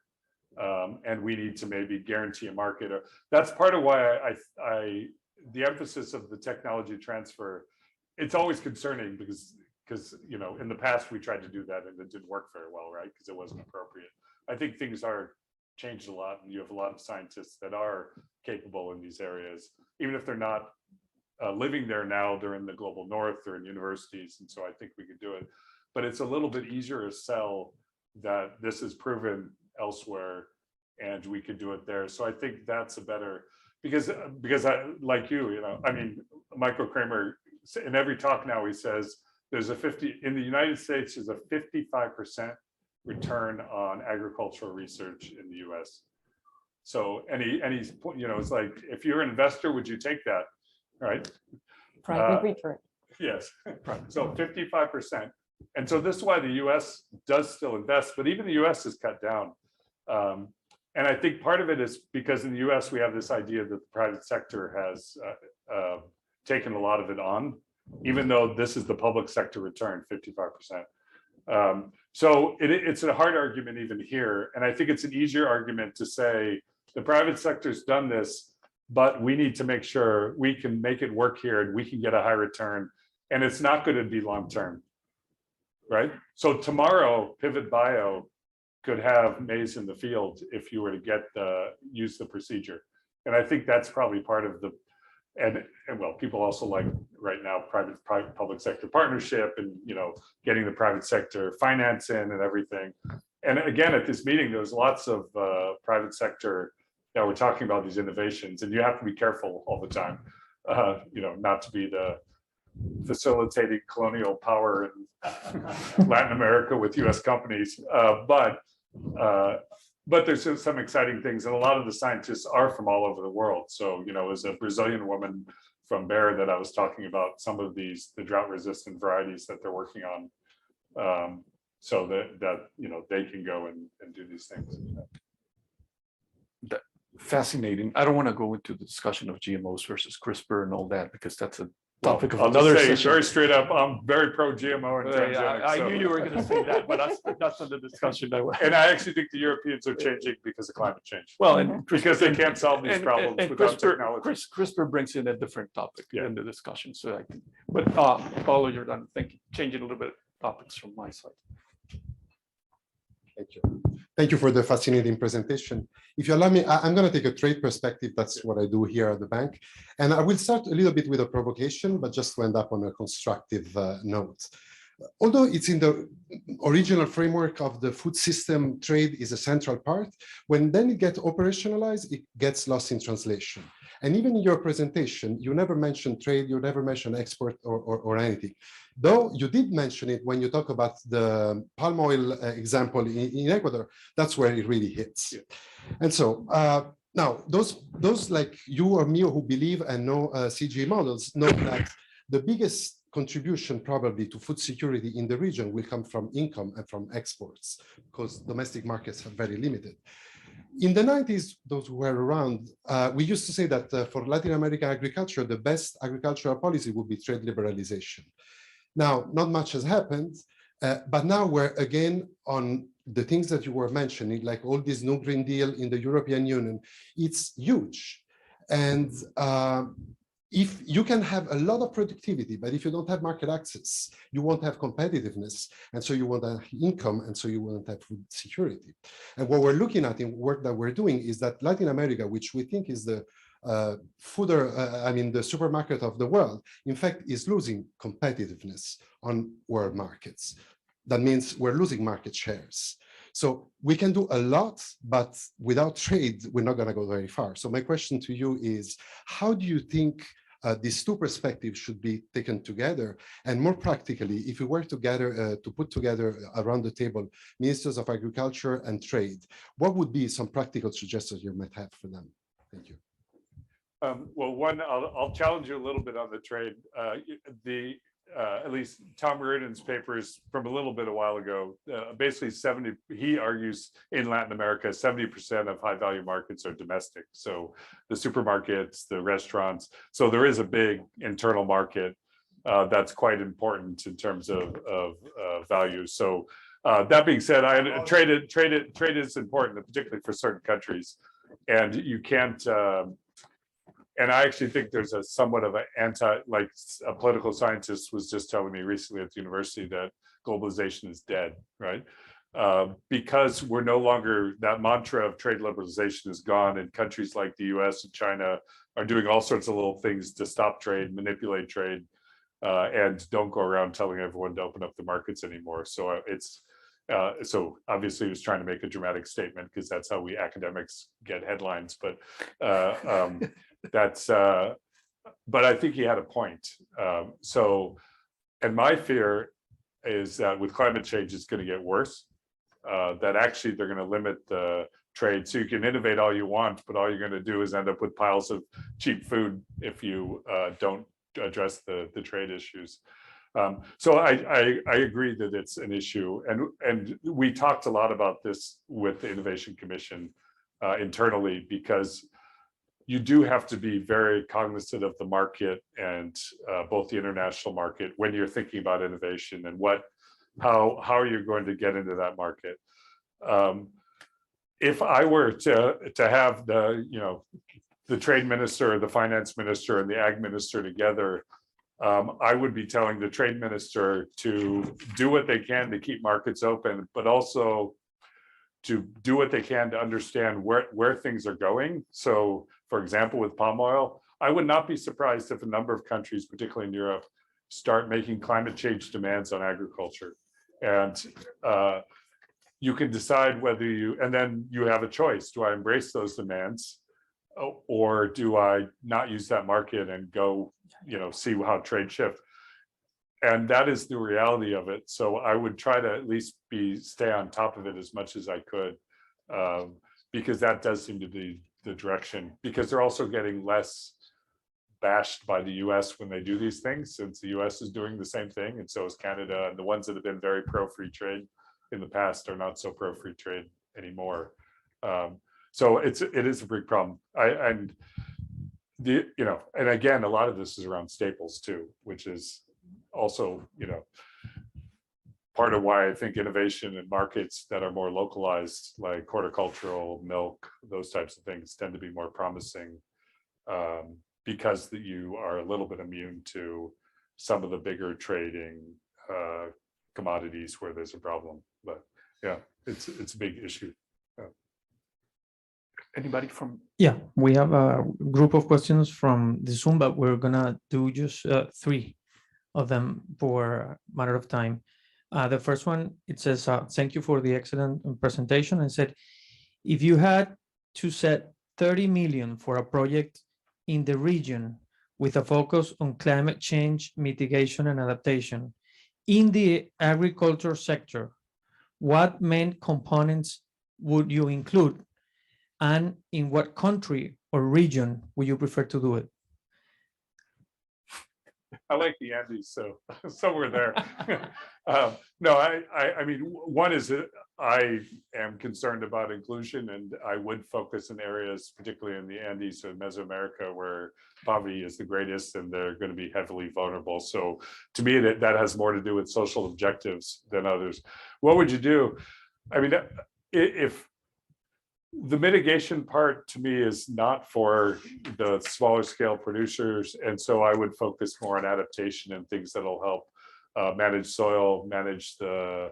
And we need to maybe guarantee a market. That's part of why the emphasis of the technology transfer, it's always concerning because in the past we tried to do that and it didn't work very well, right? Because it wasn't appropriate. I think things are changed a lot, and you have a lot of scientists that are capable in these areas, even if they're not living there now. They're in the global north, they're in universities, and so I think we could do it. But it's a little bit easier to sell that this is proven elsewhere and we could do it there. So I think that's a better, because I, like Michael Kramer, in every talk now he says there's in the United States, there's a 55% return on agricultural research in the US. So, and he's, it's like, if you're an investor, would you take that, right? Private return. Yes, so 55%. And so this is why the US does still invest, but even the US has cut down. And I think part of it is because in the US, we have this idea that the private sector has taken a lot of it on, even though this is the public sector return, 55%. So it's a hard argument even here. And I think it's an easier argument to say the private sector's done this, but we need to make sure we can make it work here and we can get a high return. And it's not going to be long-term, right? So tomorrow, Pivot Bio could have maize in the field if you were to use the procedure. And I think that's probably part of the, and well, people also like right now private public sector partnership and getting the private sector finance in and everything. And again, at this meeting, there was lots of private sector that were talking about these innovations, and you have to be careful all the time, not to be the facilitating colonial power in Latin America with US companies. But there's some exciting things, and a lot of the scientists are from all over the world. So, as a Brazilian woman from Bayer that I was talking about, some of the drought-resistant varieties that they're working on, so that they can go and do these things. Fascinating. I don't want to go into the discussion of GMOs versus CRISPR and all that, because that's a topic of I'll another just say session. very straight up, I'm very pro GMO and transgenic. I knew you were going to say that, but that's not the discussion. And I actually think the Europeans are changing because of climate change. Well, and because they can't solve these problems without technology. CRISPR brings in a different topic in the discussion. So I think, but Paulo, you're done. Changing a little bit topics from my side. Thank you. Thank you for the fascinating presentation. If you allow me, I'm going to take a trade perspective. That's what I do here at the bank. And I will start a little bit with a provocation, but just to end up on a constructive note. Although it's in the original framework of the food system, trade is a central part. When then it gets operationalized, it gets lost in translation. And even in your presentation, you never mentioned trade, you never mentioned export or anything. Though you did mention it when you talk about the palm oil example in Ecuador, that's where it really hits. Yeah. And so now those like you or me who believe and know CGI models know that the biggest contribution probably to food security in the region will come from income and from exports, because domestic markets are very limited. In the 90s, those who were around, we used to say that for Latin American agriculture, the best agricultural policy would be trade liberalization. Now, not much has happened, but now we're again on the things that you were mentioning, like all this new Green Deal in the European Union. It's huge. And if you can have a lot of productivity, but if you don't have market access, you won't have competitiveness. And so you won't have income, and so you won't have food security. And what we're looking at in work that we're doing is that Latin America, which we think is the the supermarket of the world, in fact, is losing competitiveness on world markets. That means we're losing market shares. So we can do a lot, but without trade, we're not going to go very far. So my question to you is, how do you think these two perspectives should be taken together. And more practically, if we were to gather, to put together around the table ministers of agriculture and trade, what would be some practical suggestions you might have for them? Thank you. Well, one, I'll challenge you a little bit on the trade. At least Tom Reardon's papers from a little bit a while ago, basically he argues in Latin America, 70% of high value markets are domestic. So the supermarkets, the restaurants. So there is a big internal market that's quite important in terms of value. So that being said, trade is important, particularly for certain countries. And you can't, and I actually think there's a somewhat of an like a political scientist was just telling me recently at the university that globalization is dead, right? Because we're no longer, that mantra of trade liberalization is gone, and countries like the US and China are doing all sorts of little things to stop trade, manipulate trade, and don't go around telling everyone to open up the markets anymore. So so obviously he was trying to make a dramatic statement because that's how we academics get headlines, but but I think he had a point. And my fear is that with climate change, it's going to get worse, that actually they're going to limit the trade. So you can innovate all you want, but all you're going to do is end up with piles of cheap food if you don't address the trade issues. So I agree that it's an issue, and we talked a lot about this with the Innovation Commission internally, because you do have to be very cognizant of the market and both the international market when you're thinking about innovation and how are you going to get into that market. If I were to have the trade minister, the finance minister, and the ag minister together, I would be telling the trade minister to do what they can to keep markets open, but also to do what they can to understand where things are going. So, for example, with palm oil, I would not be surprised if a number of countries, particularly in Europe, start making climate change demands on agriculture. And you can decide whether and then you have a choice. Do I embrace those demands, or do I not use that market and go, see how trade shifts? And that is the reality of it. So I would try to at least stay on top of it as much as I could, because that does seem to be the direction, because they're also getting less bashed by the US when they do these things, since the US is doing the same thing, and so is Canada. And the ones that have been very pro-free trade in the past are not so pro-free trade anymore. So it is a big problem. And again, a lot of this is around staples too, which is also, part of why I think innovation in markets that are more localized, like horticultural, milk, those types of things tend to be more promising, because you are a little bit immune to some of the bigger trading commodities where there's a problem. But yeah, it's a big issue. Anybody from? Yeah, we have a group of questions from the Zoom, but we're gonna do just 3 of them for a matter of time. The first one, it says, thank you for the excellent presentation. And said, if you had to set 30 million for a project in the region with a focus on climate change mitigation and adaptation in the agriculture sector, what main components would you include? And in what country or region would you prefer to do it? I like the Andes, so somewhere there. No, I mean, one is that I am concerned about inclusion, and I would focus in areas, particularly in the Andes or Mesoamerica, where poverty is the greatest and they're going to be heavily vulnerable. So to me, that has more to do with social objectives than others. What would you do? I mean, if the mitigation part to me is not for the smaller scale producers. And so I would focus more on adaptation and things that'll help manage soil, manage the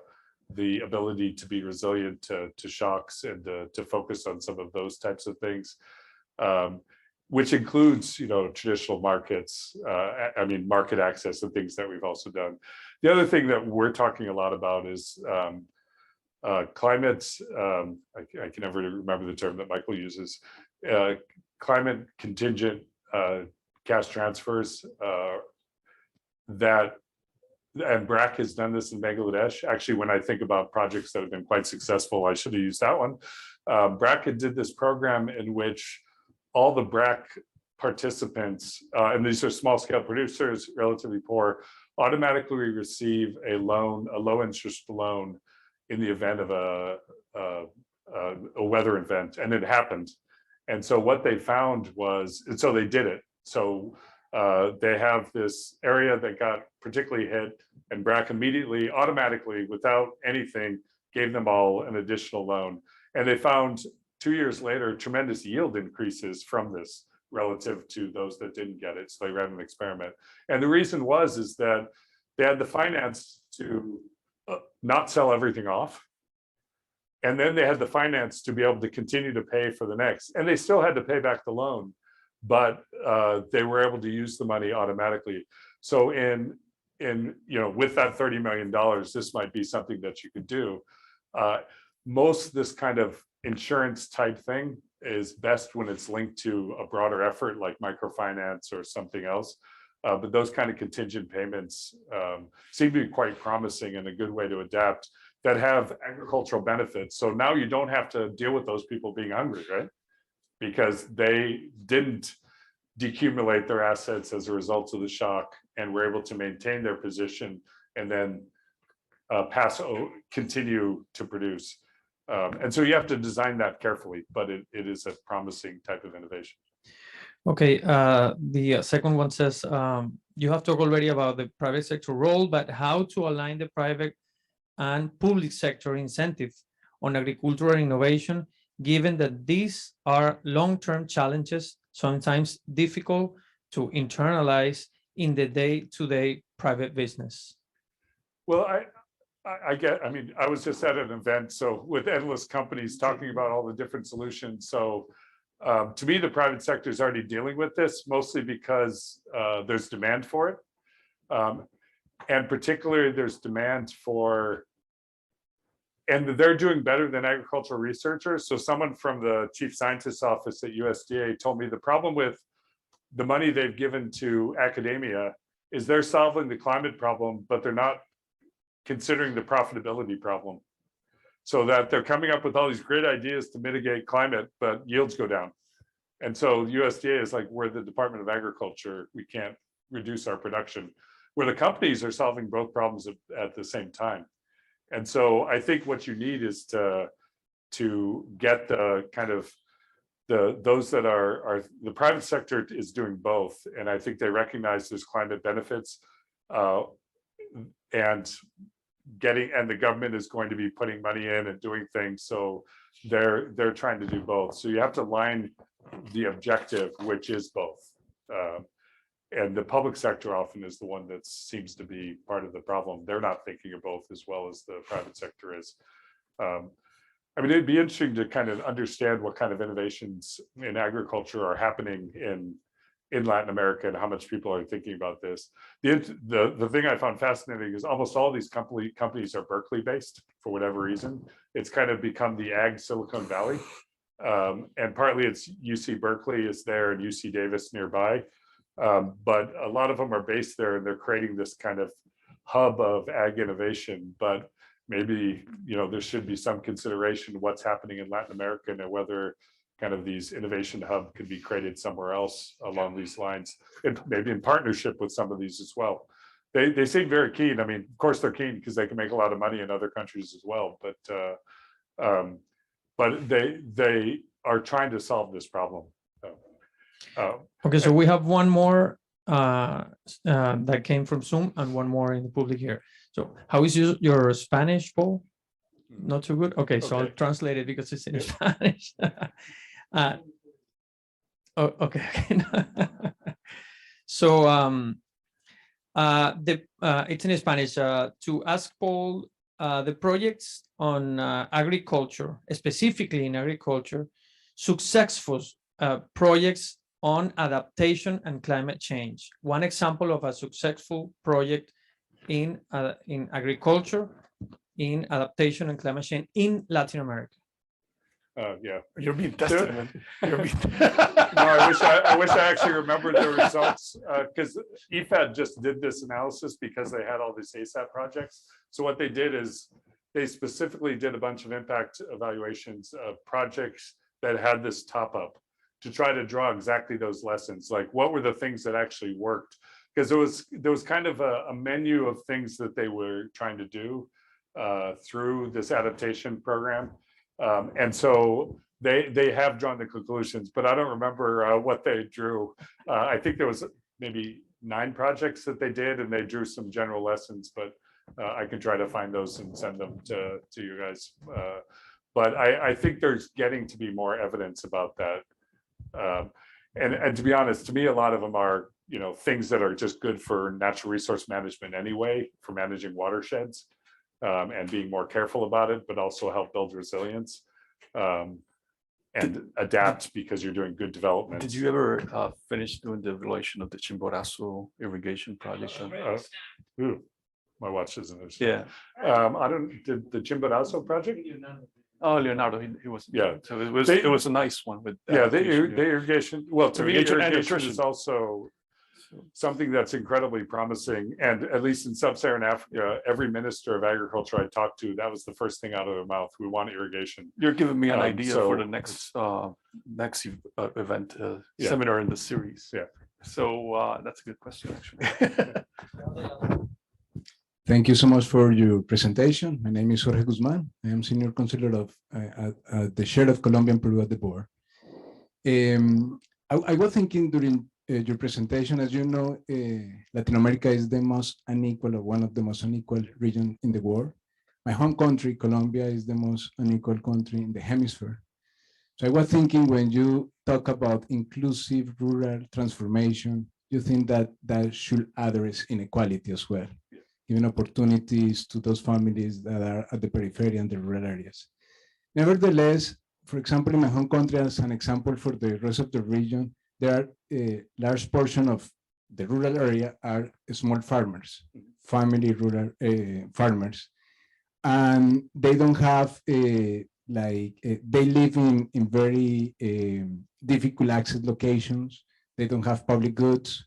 ability to be resilient to shocks, and to focus on some of those types of things, which includes, traditional markets, market access and things that we've also done. The other thing that we're talking a lot about is climate, I can never remember the term that Michael uses, climate contingent cash transfers that, and BRAC has done this in Bangladesh. Actually, when I think about projects that have been quite successful, I should have used that one. BRAC did this program in which all the BRAC participants, and these are small scale producers, relatively poor, automatically receive a loan, a low interest loan in the event of a weather event, and it happened. And so what they found was, and so they did it. So they have this area that got particularly hit, and BRAC immediately, automatically, without anything, gave them all an additional loan. And they found 2 years later tremendous yield increases from this relative to those that didn't get it. So they ran an experiment. And the reason is that they had the finance to not sell everything off. And then they had the finance to be able to continue to pay for the next. And they still had to pay back the loan, but they were able to use the money automatically. So with that $30 million, this might be something that you could do. Most this kind of insurance type thing is best when it's linked to a broader effort like microfinance or something else. But those kind of contingent payments seem to be quite promising and a good way to adapt that have agricultural benefits. So now you don't have to deal with those people being hungry, right? Because they didn't decumulate their assets as a result of the shock and were able to maintain their position and then continue to produce. And so you have to design that carefully, but it is a promising type of innovation. Okay, the second one says, you have talked already about the private sector role, but how to align the private and public sector incentives on agricultural innovation, given that these are long-term challenges, sometimes difficult to internalize in the day-to-day private business? Well, I mean, I was just at an event, so with endless companies talking about all the different solutions. So to me, the private sector is already dealing with this, mostly because there's demand for it. And particularly there's demand for, and they're doing better than agricultural researchers. So someone from the chief scientist's office at USDA told me the problem with the money they've given to academia is they're solving the climate problem, but they're not considering the profitability problem. So that they're coming up with all these great ideas to mitigate climate, but yields go down. And so USDA is like, we're the Department of Agriculture, we can't reduce our production. Where the companies are solving both problems at the same time. And so I think what you need is to get the kind of those that are the private sector is doing both. And I think they recognize there's climate benefits and the government is going to be putting money in and doing things. So they're trying to do both. So you have to line the objective, which is both. And the public sector often is the one that seems to be part of the problem. They're not thinking of both as well as the private sector is. I mean, it'd be interesting to kind of understand what kind of innovations in agriculture are happening in Latin America and how much people are thinking about this. The thing I found fascinating is almost all these companies are Berkeley based for whatever reason. It's kind of become the ag Silicon Valley. And partly it's UC Berkeley is there and UC Davis nearby. But a lot of them are based there and they're creating this kind of hub of ag innovation. But maybe, there should be some consideration of what's happening in Latin America and whether kind of these innovation hub could be created somewhere else along these lines, and maybe in partnership with some of these as well. They seem very keen. I mean, of course they're keen because they can make a lot of money in other countries as well. But they are trying to solve this problem. Okay, so we have one more that came from Zoom and one more in the public here. So how is your Spanish, Paul? Not too good? Okay, so I'll translate it because it's in Spanish. Okay. So it's in Spanish. To ask Paul, the projects on agriculture, specifically in agriculture, successful projects on adaptation and climate change. One example of a successful project in agriculture, in adaptation and climate change in Latin America. Yeah. You're being tested, man. You're being. No, I wish I actually remembered the results, because EFAD just did this analysis because they had all these ASAP projects. So what they did is they specifically did a bunch of impact evaluations of projects that had this top up to try to draw exactly those lessons. Like, what were the things that actually worked? Because there was kind of a menu of things that they were trying to do through this adaptation program. And so they have drawn the conclusions, but I don't remember what they drew. I think there was maybe 9 projects that they did, and they drew some general lessons, but I can try to find those and send them to you guys. But I think there's getting to be more evidence about that. And to be honest, to me, a lot of them are, you know, things that are just good for natural resource management anyway, for managing watersheds. And being more careful about it, but also help build resilience and adapt because you're doing good development. Did you ever finish doing the evaluation of the Chimborazo irrigation project? My watch isn't there. Yeah. I don't, did the Chimborazo project? Oh, Leonardo, he was. Yeah. So it was a nice one with. Yeah, the irrigation, well, to me, Irrigation and irrigation nutrition. is also something that's incredibly promising. And at least in sub-Saharan Africa, every minister of agriculture I talked to, that was the first thing out of their mouth. We want irrigation. You're giving me an idea so- for the next event, Yeah. seminar in the series. Yeah. So that's a good question, actually. Thank you so much for your presentation. My name is Jorge Guzman. I am Senior Counselor of the Chair of Colombia and Peru at the board. I was thinking during your presentation, as you know, Latin America is the most unequal, or one of the most unequal regions in the world. My home country, Colombia, is the most unequal country in the hemisphere. So I was thinking, when you talk about inclusive rural transformation, you think that that should address inequality as well, giving opportunities to those families that are at the periphery and the rural areas. Nevertheless, for example, in my home country, as an example for the rest of the region, there are a large portion of the rural area are small farmers, family rural farmers, and they don't have they live in very difficult access locations. They don't have public goods.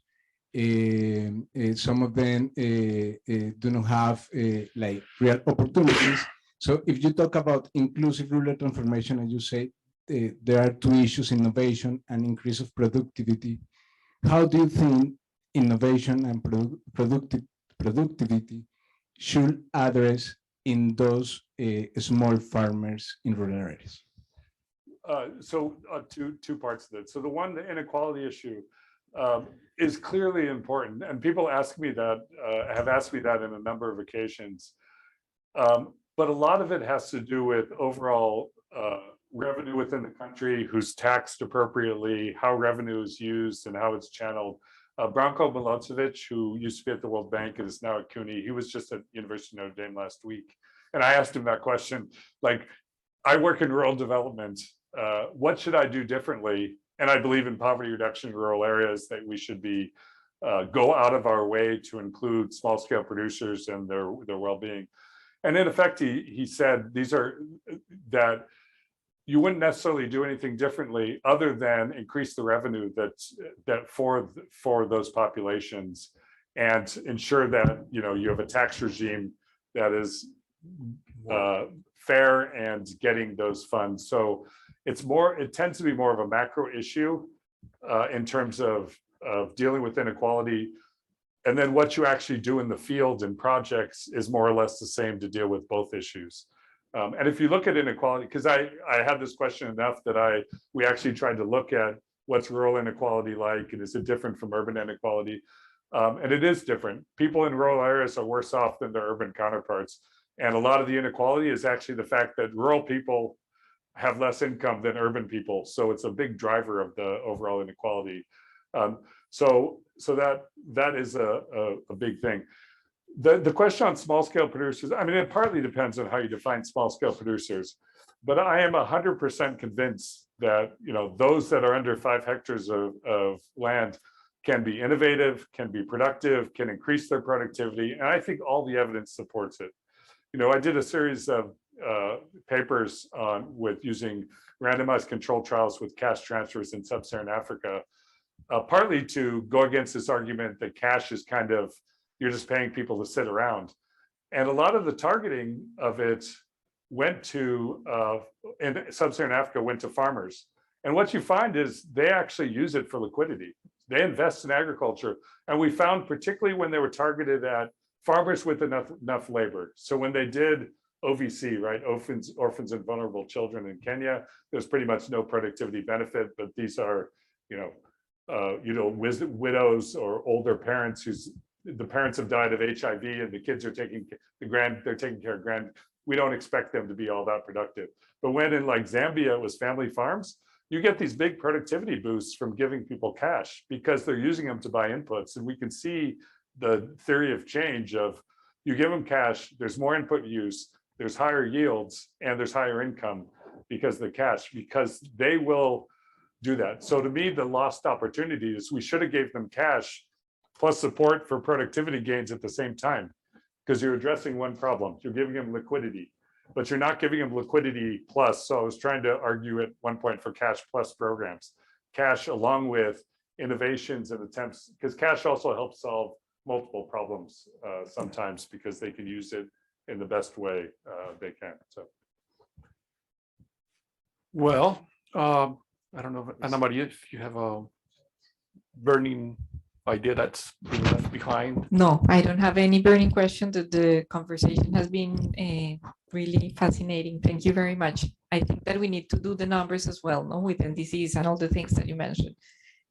Some of them do not have like real opportunities. So if you talk about inclusive rural transformation, and you say there are 2 issues, innovation and increase of productivity, how do you think innovation and productivity should address in those small farmers in rural areas? So two parts of it. So the one, the inequality issue, is clearly important, and people ask me that, have asked me that in a number of occasions. But a lot of it has to do with overall revenue within the country, who's taxed appropriately, how revenue is used and how it's channeled. Branko Milosevic, who used to be at the World Bank and is now at CUNY, he was just at University of Notre Dame last week. And I asked him that question, like, I work in rural development, what should I do differently? And I believe in poverty reduction in rural areas, that we should be go out of our way to include small scale producers and their well-being. And in effect, he said that you wouldn't necessarily do anything differently other than increase the revenue that for those populations, and ensure that you have a tax regime that is fair and getting those funds. So it tends to be more of a macro issue in terms of dealing with inequality. And then what you actually do in the field and projects is more or less the same to deal with both issues. And if you look at inequality, because I had this question enough that we actually tried to look at what's rural inequality like, and is it different from urban inequality? And it is different. People in rural areas are worse off than their urban counterparts. And a lot of the inequality is actually the fact that rural people have less income than urban people. So it's a big driver of the overall inequality. So that is a big thing. The question on small scale producers, I mean, it partly depends on how you define small scale producers, but I am 100% convinced that those that are under 5 hectares of land can be innovative, can be productive, can increase their productivity, and I think all the evidence supports it. I did a series of papers with using randomized control trials with cash transfers in sub-Saharan Africa, partly to go against this argument that cash is kind of, you're just paying people to sit around. And a lot of the targeting of it went to, in sub-Saharan Africa, went to farmers. And what you find is they actually use it for liquidity. They invest in agriculture. And we found, particularly when they were targeted at farmers with enough labor. So when they did OVC, right, orphans and vulnerable children in Kenya, there's pretty much no productivity benefit, but these are, widows or older parents the parents have died of HIV and the kids are they're taking care of we don't expect them to be all that productive. But when in like Zambia, it was family farms, you get these big productivity boosts from giving people cash because they're using them to buy inputs. And we can see the theory of change of you give them cash, there's more input use, there's higher yields, and there's higher income because of the cash, because they will do that. So to me, the lost opportunity is we should have gave them cash plus support for productivity gains at the same time, because you're addressing one problem. You're giving them liquidity, but you're not giving them liquidity plus. So I was trying to argue at one point for cash plus programs, cash along with innovations and attempts, because cash also helps solve multiple problems sometimes because they can use it in the best way they can. So, Well, I don't know, Ana Maria, if you have a burning idea that's being left behind. No, I don't have any burning question. The conversation has been really fascinating. Thank you very much. I think that we need to do the numbers as well, no, with NDCs and all the things that you mentioned.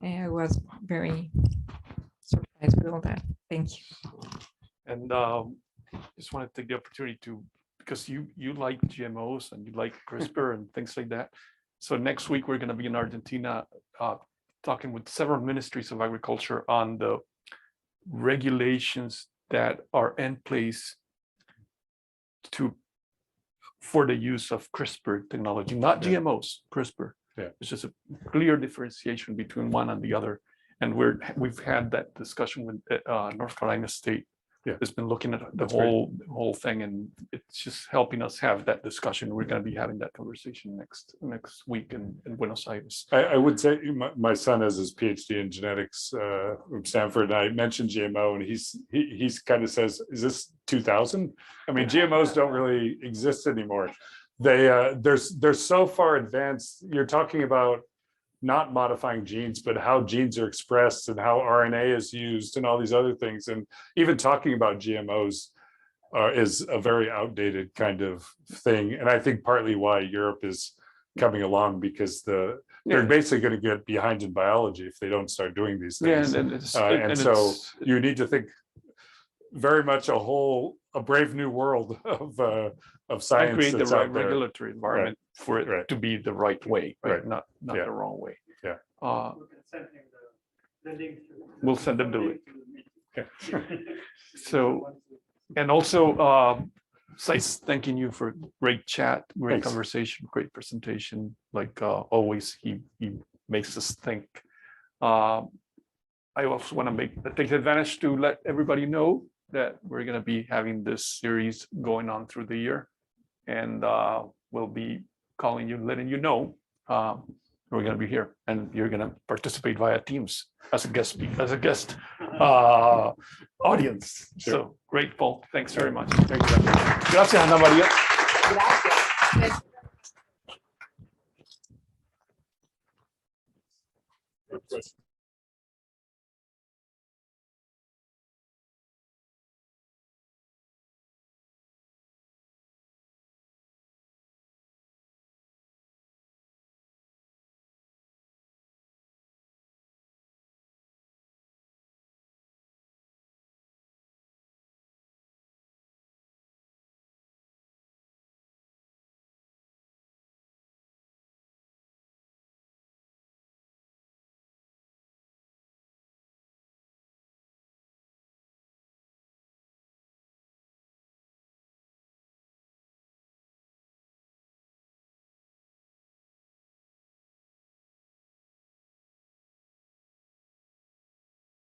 I was very surprised with all that. Thank you. And just want to take the opportunity to, because you like GMOs and you like CRISPR and things like that. So next week, we're going to be in Argentina talking with several ministries of agriculture on the regulations that are in place for the use of CRISPR technology, not GMOs, CRISPR. Yeah. It's just a clear differentiation between one and the other. And we've had that discussion with North Carolina State. Yeah. It's been looking at the That's whole thing, and it's just helping us have that discussion. We're going to be having that conversation next week in Buenos Aires. I would say my son has his PhD in genetics from Stanford, and I mentioned GMO, and he's kind of says, "Is this 2000?" I mean, GMOs don't really exist anymore. They're so far advanced. You're talking about not modifying genes, but how genes are expressed and how RNA is used and all these other things. And even talking about GMOs is a very outdated kind of thing. And I think partly why Europe is coming along, because they're basically going to get behind in biology if they don't start doing these things. So you need to think very much a brave new world of science. And create the that's right out there. regulatory environment for it to be the right way, right? Not Yeah. the wrong way. Yeah. We'll send them the link. So, and also, Sai's thanking you for great chat, great Thanks. conversation, great presentation. Like always, he makes us think. I also want to take advantage to let everybody know that we're going to be having this series going on through the year, and we'll be calling you, letting you know we're going to be here, and you're going to participate via Teams as a guest audience. Sure. So great, Paul. Thanks very much. Thank you. Gracias, Ana María. Gracias.